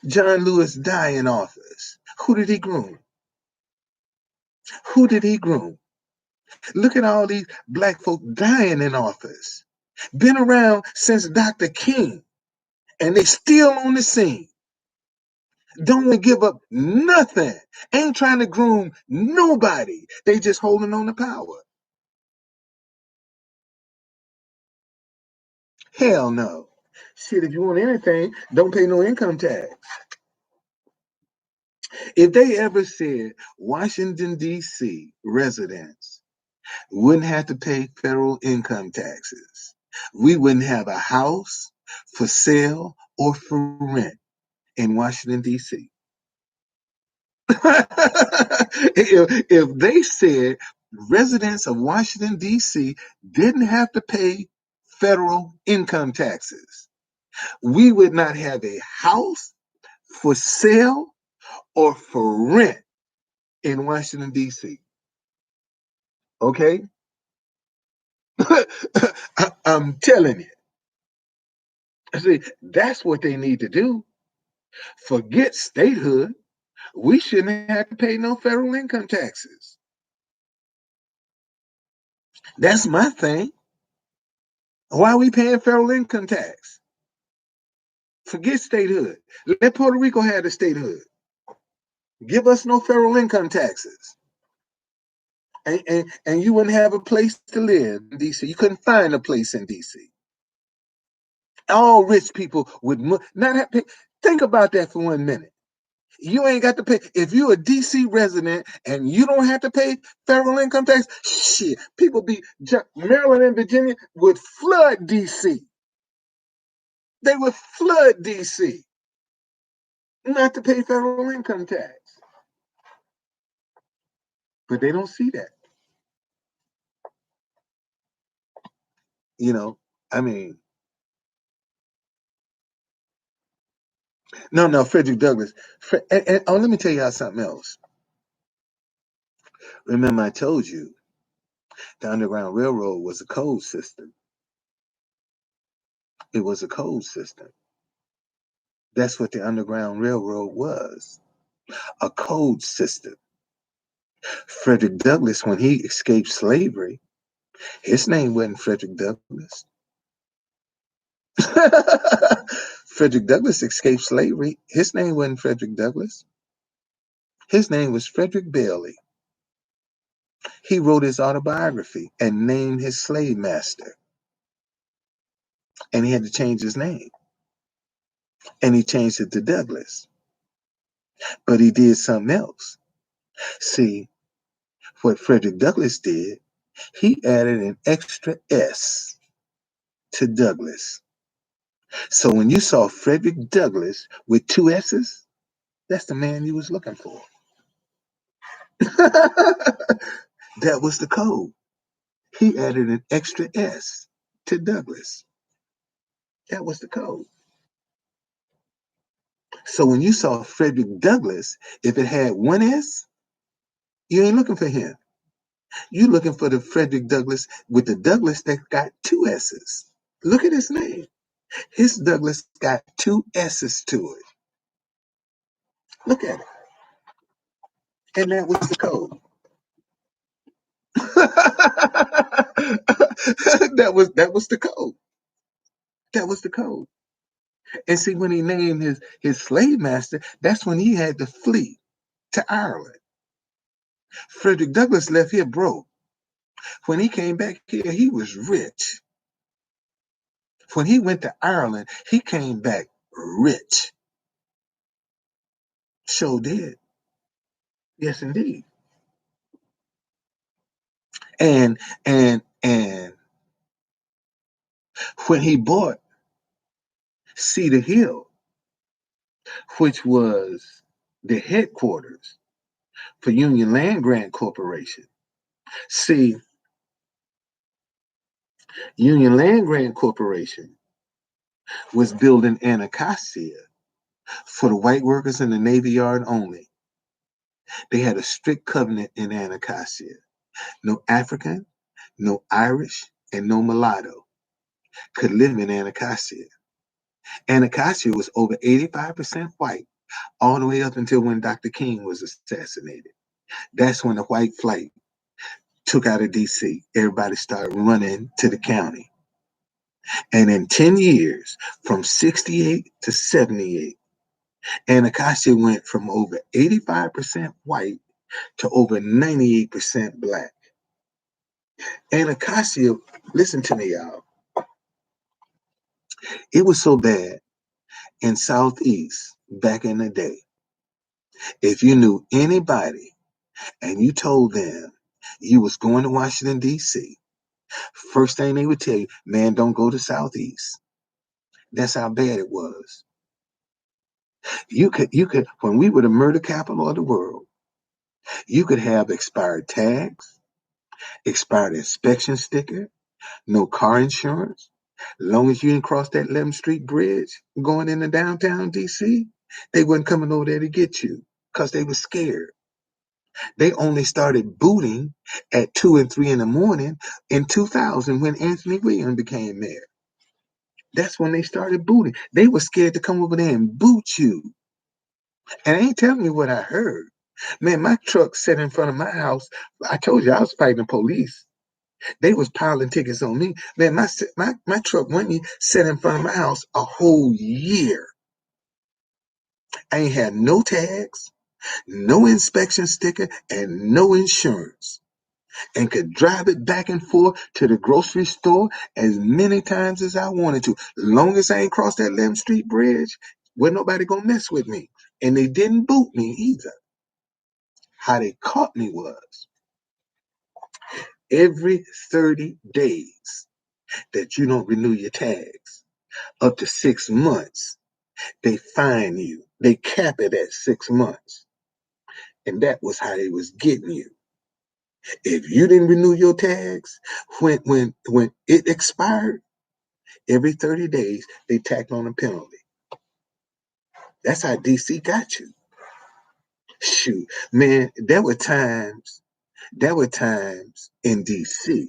John Lewis died in office. Who did he groom? Who did he groom? Look at all these black folk dying in office. Been around since Dr. King, and they still on the scene. Don't want to give up nothing. Ain't trying to groom nobody. They just holding on to power. Hell no. Shit, if you want anything, don't pay no income tax. If they ever said Washington, D.C. residents wouldn't have to pay federal income taxes, we wouldn't have a house for sale or for rent in Washington, D.C. if they said residents of Washington, D.C. didn't have to pay federal income taxes, we would not have a house for sale or for rent in Washington, D.C. Okay? I'm telling you. See, that's what they need to do. Forget statehood. We shouldn't have to pay no federal income taxes. That's my thing. Why are we paying federal income tax? Forget statehood. Let Puerto Rico have the statehood. Give us no federal income taxes. And you wouldn't have a place to live in DC. You couldn't find a place in DC. All rich people would not have to pay. Think about that for 1 minute. You ain't got to pay. If you're a DC resident and you don't have to pay federal income tax, shit, people Maryland and Virginia would flood DC. They would flood DC not to pay federal income tax. But they don't see that. You know, I mean, no, Frederick Douglass. And let me tell y'all something else. Remember, I told you the Underground Railroad was a code system. It was a code system. That's what the Underground Railroad was, a code system. Frederick Douglass, when he escaped slavery, his name wasn't Frederick Douglass. Frederick Douglass escaped slavery. His name wasn't Frederick Douglass. His name was Frederick Bailey. He wrote his autobiography and named his slave master, and he had to change his name, and he changed it to Douglas. But he did something else. See, what Frederick Douglass did, he added an extra S to Douglas. So when you saw Frederick Douglass with two S's, that's the man you was looking for. That was the code. He added an extra S to Douglas. That was the code. So when you saw Frederick Douglass, if it had one S, you ain't looking for him. You looking for the Frederick Douglass with the Douglass that got two S's. Look at his name. His Douglass got two S's to it. Look at it. And that was the code. that was the code. That was the code. And see, when he named his slave master, that's when he had to flee to Ireland. Frederick Douglass left here broke. When he came back here, he was rich. When he went to Ireland, he came back rich. So did. Yes, indeed. And when he bought Cedar Hill, which was the headquarters for Union Land Grant Corporation. See, Union Land Grant Corporation was building Anacostia for the white workers in the Navy Yard only. They had a strict covenant in Anacostia. No African, no Irish, and no mulatto could live in Anacostia. Anacostia was over 85% white all the way up until when Dr. King was assassinated. That's when the white flight took out of DC. Everybody started running to the county. And in 10 years, from 68 to 78, Anacostia went from over 85% white to over 98% black. Anacostia, listen to me, y'all. It was so bad in Southeast back in the day. If you knew anybody and you told them you was going to Washington, D.C., first thing they would tell you, man, don't go to Southeast. That's how bad it was. You could, when we were the murder capital of the world, you could have expired tags, expired inspection sticker, no car insurance. Long as you didn't cross that 11th Street Bridge going into downtown DC, they wasn't coming over there to get you because they were scared. They only started booting at 2 and 3 in the morning in 2000 when Anthony Williams became mayor. That's when they started booting. They were scared to come over there and boot you. And they ain't telling me what I heard. Man, my truck sat in front of my house. I told you I was fighting the police. They was piling tickets on me. Man, my truck one year sat in front of my house a whole year. I ain't had no tags, no inspection sticker, and no insurance. And could drive it back and forth to the grocery store as many times as I wanted to. Long as I ain't crossed that 11th Street Bridge, wasn't nobody gonna mess with me. And they didn't boot me either. How they caught me was every 30 days that you don't renew your tags, up to 6 months, they fine you. They cap it at 6 months. And that was how they was getting you. If you didn't renew your tags, when it expired, every 30 days, they tacked on a penalty. That's how DC got you. Shoot, man, there were times in DC.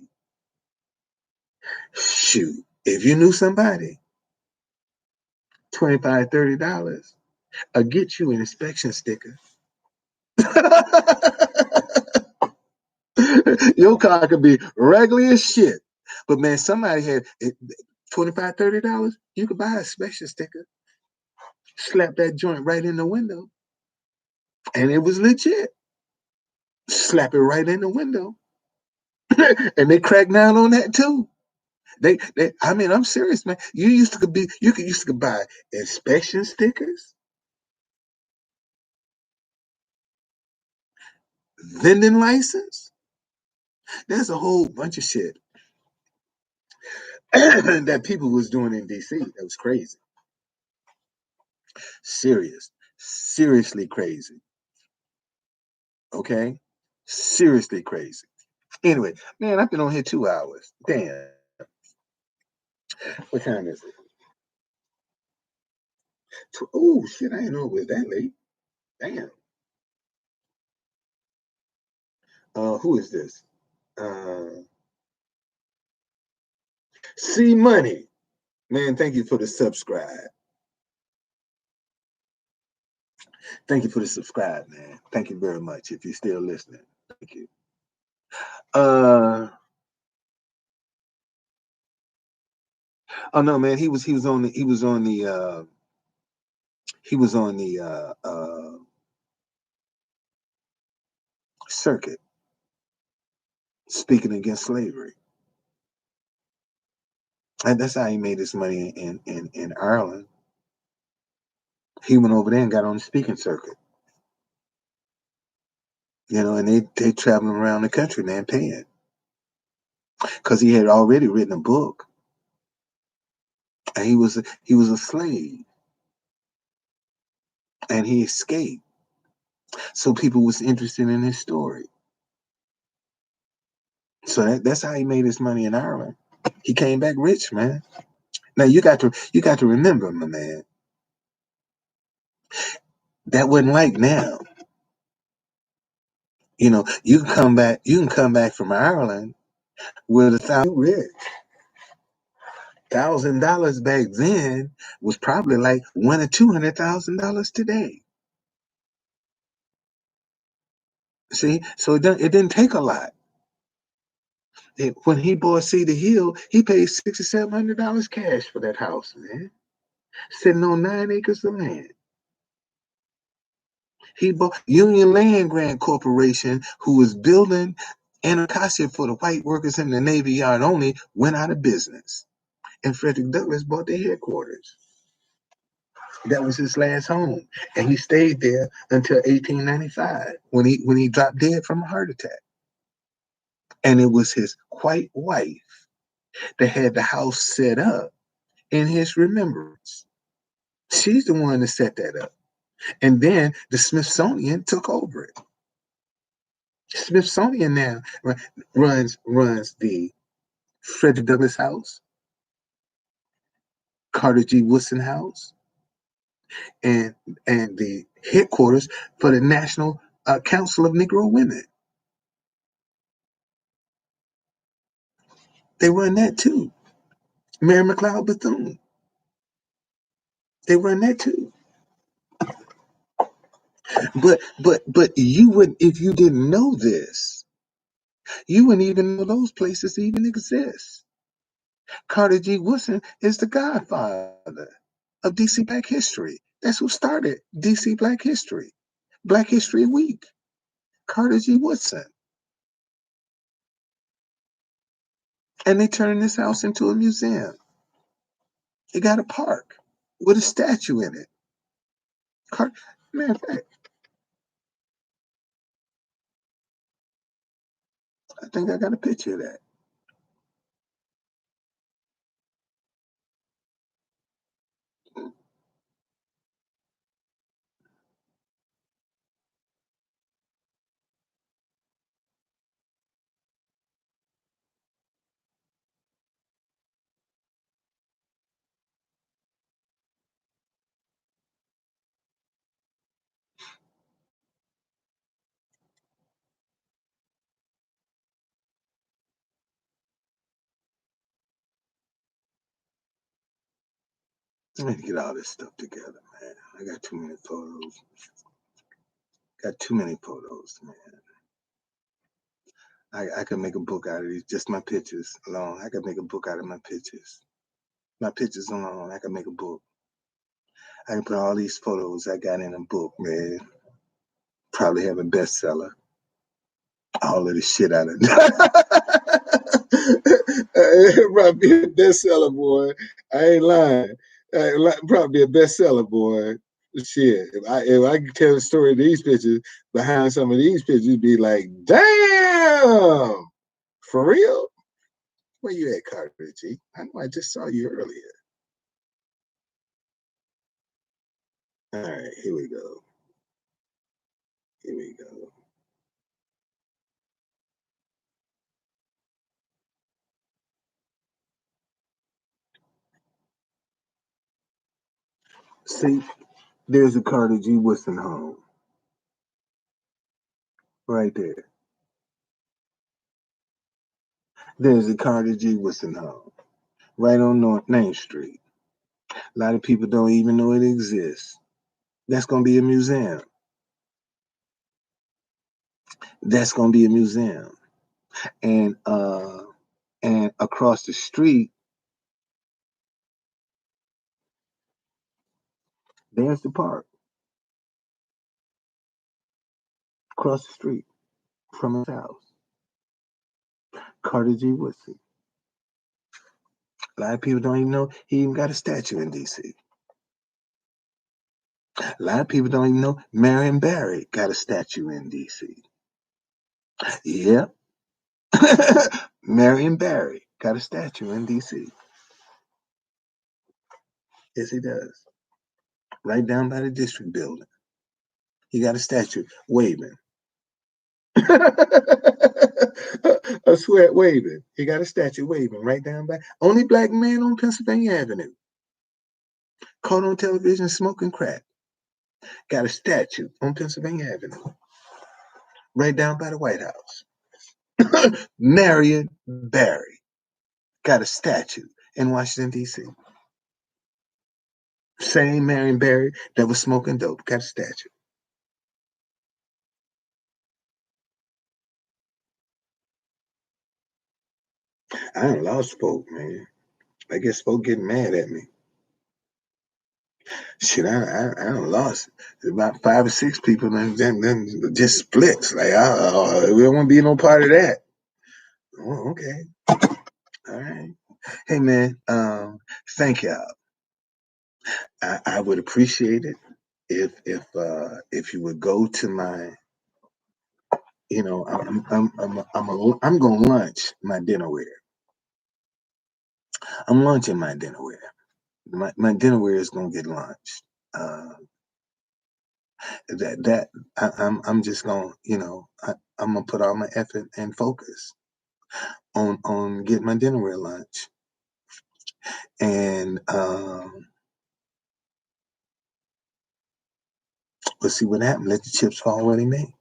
Shoot, if you knew somebody, $25, $30, I'll get you an inspection sticker. Your car could be regular as shit. But man, somebody had $25, $30, you could buy a inspection sticker, slap that joint right in the window, and it was legit. Slap it right in the window. And they crack down on that too. I mean, I'm serious, man. You could used to buy inspection stickers, vending license. There's a whole bunch of shit that people was doing in DC. That was crazy. Serious. Seriously crazy. Okay? Seriously crazy. Anyway, man, I've been on here 2 hours. Damn. What time is it? Oh shit, I didn't know it was that late. Damn. Who is this? Uh C Money. Man, thank you for the subscribe. Thank you for the subscribe, man. Thank you very much. If you're still listening. Thank you. Uh oh no, man, he was on the circuit speaking against slavery. And that's how he made his money in Ireland. He went over there and got on the speaking circuit. And they traveling around the country, man, paying. Because he had already written a book, and he was a slave, and he escaped. So people was interested in his story. So that's how he made his money in Ireland. He came back rich, man. Now you got to remember, my man, that wasn't like now. You can come back from Ireland with rich. $1,000 back then was probably like $100,000 or $200,000 today. See, so it didn't take a lot. When he bought Cedar Hill, he paid $600 or $700 cash for that house, man, sitting on 9 acres of land. He bought Union Land Grant Corporation, who was building Anacostia for the white workers in the Navy Yard only, went out of business. And Frederick Douglass bought their headquarters. That was his last home, and he stayed there until 1895 when he dropped dead from a heart attack. And it was his white wife that had the house set up in his remembrance. She's the one that set that up. And then the Smithsonian took over it. Smithsonian now runs the Frederick Douglass House, Carter G. Woodson House, and the headquarters for the National Council of Negro Women. They run that too. Mary McLeod Bethune. They run that too. But you would, if you didn't know this, you wouldn't even know those places even exist. Carter G. Woodson is the godfather of DC Black History. That's who started DC Black History. Black History Week. Carter G. Woodson. And they turned this house into a museum. It got a park with a statue in it. Matter of fact, I think I got a picture of that. Let me get all this stuff together, man. I got too many photos. Got too many photos, man. I could make a book out of these, just my pictures alone. I could make a book out of my pictures. My pictures alone, I could make a book. I can put all these photos I got in a book, man. Probably have a bestseller. All of the shit out of it. It'll probably be a bestseller, boy. I ain't lying. Probably a bestseller, boy. Shit, if I could tell the story of these pictures behind some of these pictures, you'd be like, damn, for real? Where you at, Carter G? I know I just saw you earlier. All right, here we go. Here we go. See, there's a Carter G. Woodson home right there. There's a Carter G. Woodson home right on North Main Street. A lot of people don't even know it exists. That's gonna be a museum. That's gonna be a museum. And across the street, there's the park. Across the street from his house. Carter G. Woodson. A lot of people don't even know he even got a statue in DC. A lot of people don't even know Marion Barry got a statue in DC. Yep. Marion Barry got a statue in DC. Yes, he does. Right down by the district building. He got a statue waving. A sweat waving. He got a statue waving right down by. Only black man on Pennsylvania Avenue. Caught on television smoking crack. Got a statue on Pennsylvania Avenue. Right down by the White House. Marion Barry got a statue in Washington, D.C. Same Marion Barry that was smoking dope got a statue. I done lost folk, man. I guess folk getting mad at me. Shit, I done lost about 5 or 6 people, then just splits. Like, we don't want to be no part of that. Oh, okay. All right. Hey, man, thank y'all. I would appreciate it if you would go to my, I'm gonna launch my dinnerware. I'm launching my dinnerware. My dinnerware is gonna get launched. Uh, I'm just gonna, I'm gonna put all my effort and focus on getting my dinnerware launched, and we'll see what happens. Let the chips fall where they may.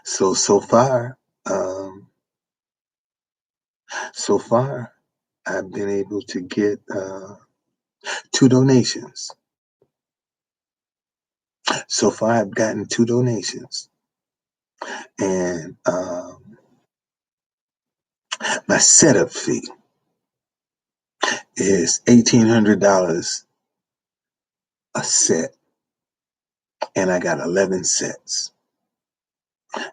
So far, um, so far, I've been able to get 2 donations. So far, I've gotten 2 donations, and my setup fee is $1,800 a set, and I got 11 sets.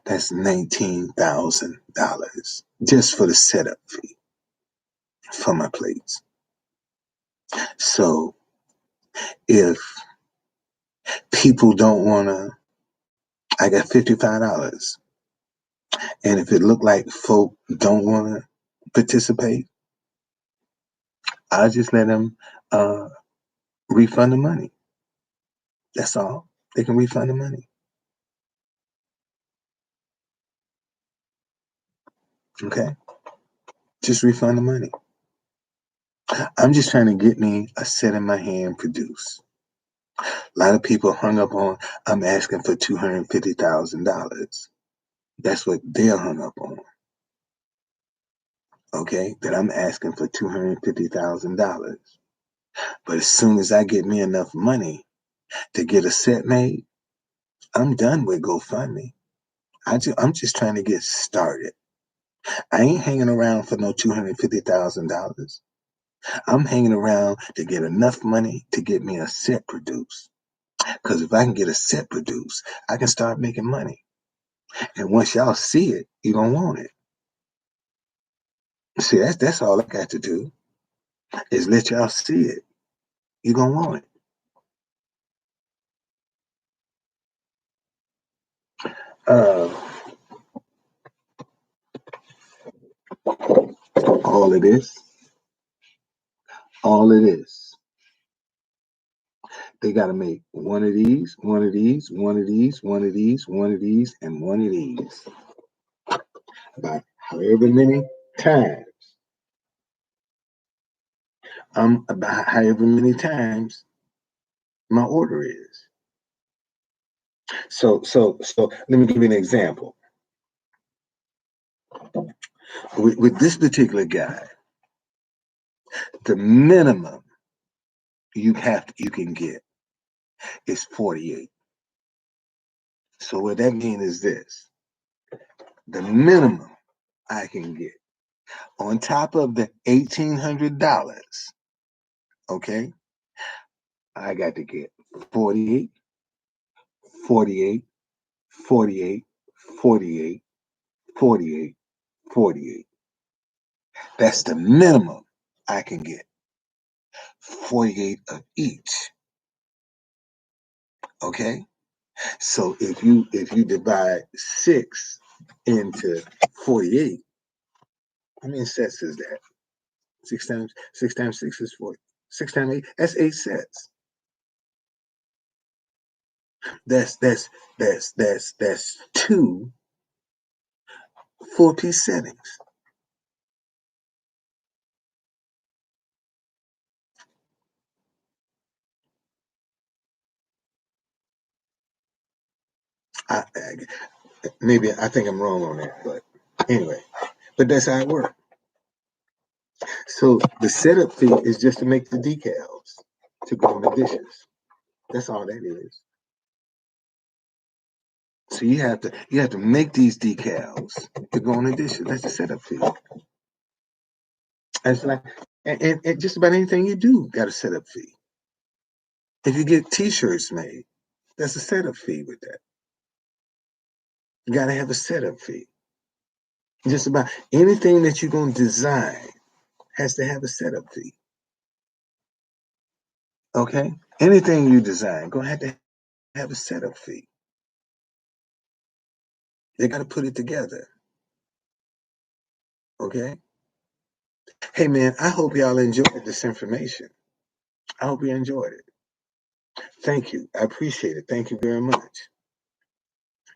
That's $19,000 just for the setup fee for my plates. So if people don't want to, I got $55. And if it look like folk don't want to participate, I'll just let them refund the money. That's all. They can refund the money. Okay? Just refund the money. I'm just trying to get me a set in my hand produced. A lot of people hung up on, I'm asking for $250,000. That's what they're hung up on. Okay? That I'm asking for $250,000. But as soon as I get me enough money to get a set made, I'm done with GoFundMe. I'm just trying to get started. I ain't hanging around for no $250,000. I'm hanging around to get enough money to get me a set produced. Because if I can get a set produced, I can start making money. And once y'all see it, you're going to want it. See, that's all I got to do is let y'all see it. You're gonna want it. Uh, all of this, all of this. They got to make one of these, one of these, one of these, one of these, one of these, and one of these. About however many times. About however many times my order is. So let me give you an example. With this particular guy, the minimum you can get is 48. So what that means is this: the minimum I can get on top of the $1,800, okay, I got to get 48, 48, 48, 48, 48, 48. That's the minimum I can get. 48 of each. Okay? So if you divide 6 into 48, how many sets is that? 6 times 6 is 40. 6 times 8, that's 8 sets. That's two 4-piece settings. Maybe I think I'm wrong on that, but anyway, but that's how it works. So the setup fee is just to make the decals to go in the dishes. That's all that is. So you have to make these decals to go in the dishes. That's the setup fee. And it's like and just about anything you do got a setup fee. If you get T-shirts made, that's a setup fee with that. You got to have a setup fee. Just about anything that you're gonna design has to have a setup fee. Okay, anything you design gonna have to have a setup fee. They got to put it together. Okay. Hey man, I hope y'all enjoyed this information. I hope you enjoyed it. Thank you. I appreciate it. Thank you very much.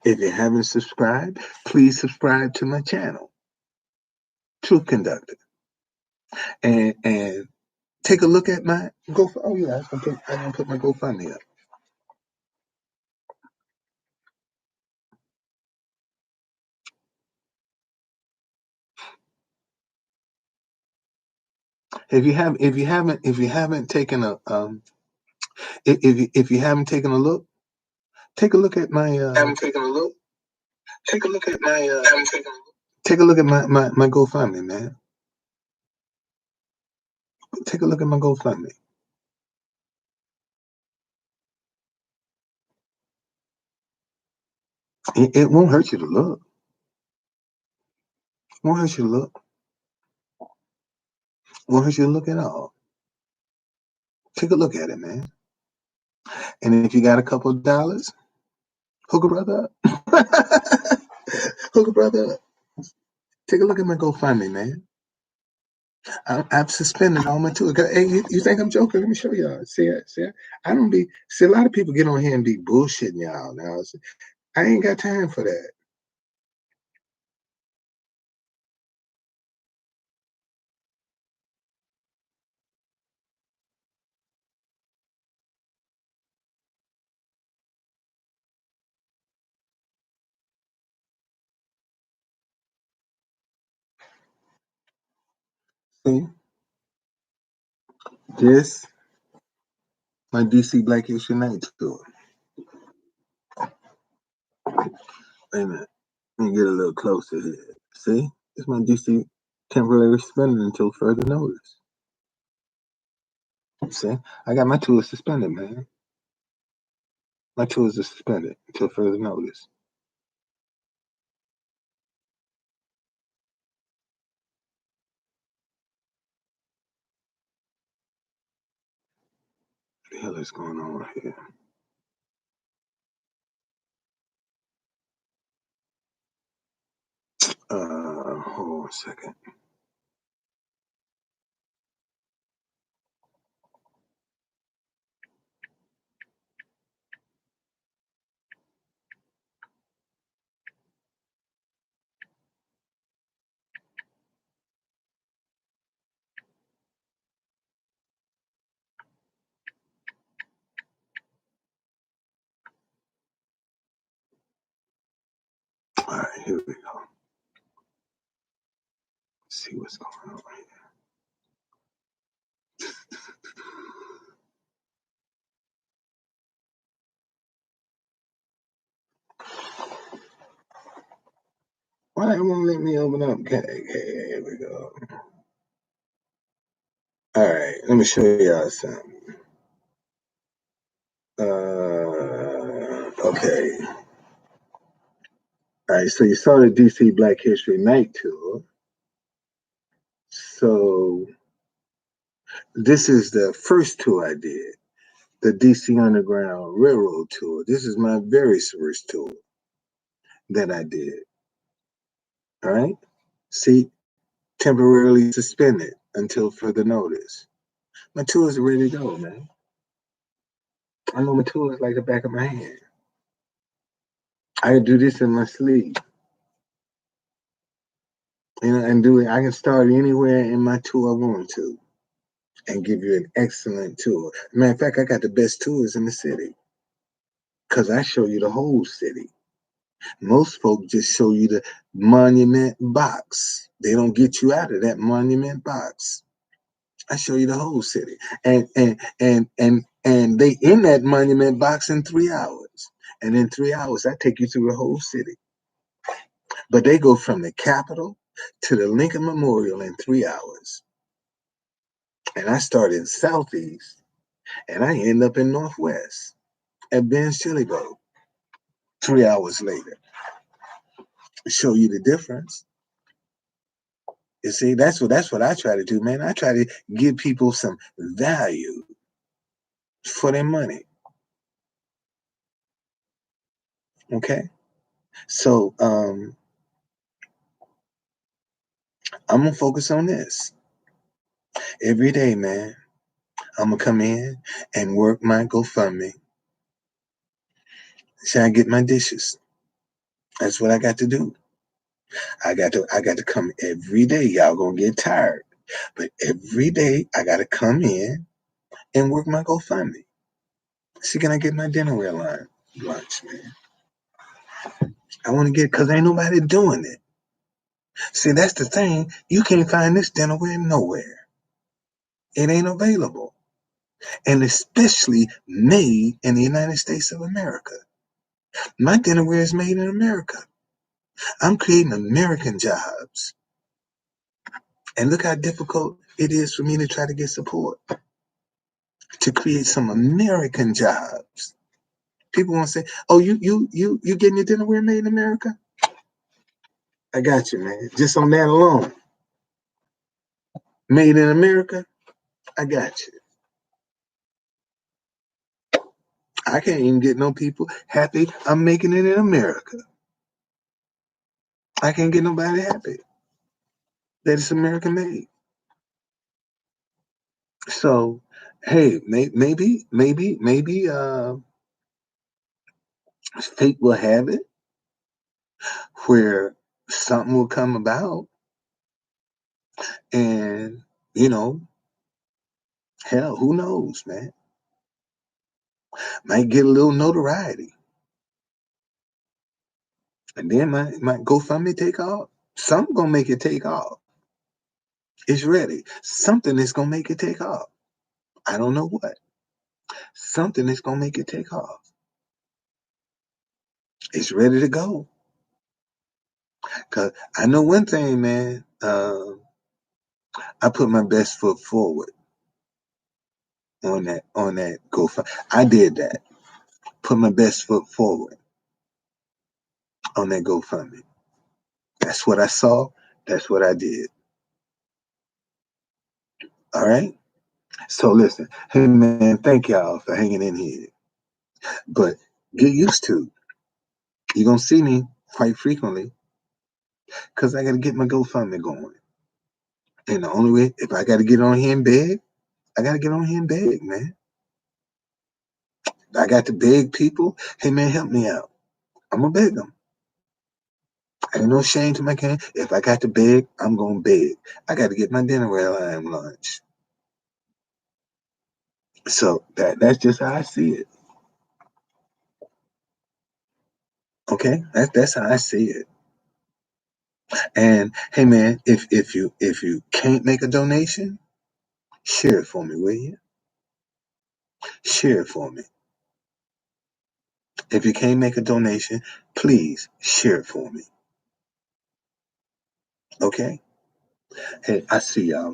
If you haven't subscribed, please subscribe to my channel, Truth Conductor, and take a look at my Go. Oh yeah, I'm gonna put my GoFundMe up. If you haven't taken a if you haven't taken a look, take a look at my haven't taken a look. Take a look at my haven't taken a look. Take a look at my GoFundMe, man. Take a look at my GoFundMe. It won't hurt you to look. It won't hurt you to look. It won't hurt you to look at all. Take a look at it, man. And if you got a couple of dollars, hook a brother up. Hook a brother up. Take a look at my GoFundMe, man. I've suspended all my tools. Hey, you think I'm joking? Let me show y'all. See, I don't be. See, a lot of people get on here and be bullshitting y'all now. I ain't got time for that. See, this my DC Black History Night tour. Wait a minute. Let me get a little closer here. See, it's my DC temporary suspended until further notice. See, I got my tour suspended, man. My tours are suspended until further notice. The hell is going on here? Hold on a second. All right, here we go. Let's see what's going on here. Why it won't let me open up? Okay, here we go. All right, let me show y'all something. Okay. All right, so you saw the DC Black History Night tour. So this is the first tour I did, the DC Underground Railroad tour. This is my very first tour that I did. All right. See, temporarily suspended until further notice. My tour is ready to go, man. I know my tour is like the back of my hand. I can do this in my sleep, and do it. I can start anywhere in my tour I want to, and give you an excellent tour. Matter of fact, I got the best tours in the city because I show you the whole city. Most folks just show you the monument box. They don't get you out of that monument box. I show you the whole city, and they in that monument box in 3 hours, and in 3 hours I take you through the whole city. But they go from the Capitol to the Lincoln Memorial in 3 hours, and I start in Southeast, and I end up in Northwest at Ben's Chili Bowl. 3 hours later, show you the difference. You see, that's what I try to do, man. I try to give people some value for their money. Okay, so I'm gonna focus on this every day, man. I'm gonna come in and work my GoFundMe. See, I get my dishes. That's what I got to do. I got to come every day. Y'all gonna get tired, but every day I gotta come in and work my GoFundMe. See, can I get my dinnerware line lunch, man? I want to get because ain't nobody doing it. See, that's the thing. You can't find this dinnerware nowhere. It ain't available, and especially made in the United States of America. My dinnerware is made in America. I'm creating American jobs. And look how difficult it is for me to try to get support to create some American jobs. People want to say, "Oh, you getting your dinnerware made in America?" I got you, man. Just on that alone, made in America. I got you. I can't even get no people happy I'm making it in America. I can't get nobody happy that it's American made. So, hey, maybe fate will have it where something will come about, and you know, hell, who knows, man? Might get a little notoriety, and then my GoFundMe take off. Something gonna make it take off. It's ready. Something is gonna make it take off. I don't know what. Something is gonna make it take off. It's ready to go. Cause I know one thing, man. I put my best foot forward on that GoFundMe. I did that. Put my best foot forward on that GoFundMe. That's what I saw. That's what I did. All right. So listen, hey man, thank y'all for hanging in here. But get used to, you're gonna see me quite frequently because I gotta get my GoFundMe going. And the only way, if I gotta get on here and beg, I gotta get on here and beg, man. I got to beg people, hey man, help me out. I'm gonna beg them. Ain't no shame to my game. If I got to beg, I'm gonna beg. I got to get my dinnerware line lunch. So that's just how I see it. Okay, that's how I see it. And hey man, if you can't make a donation, share it for me, will you? Share it for me. If you can't make a donation, please share it for me. Okay? Hey, I see y'all, man.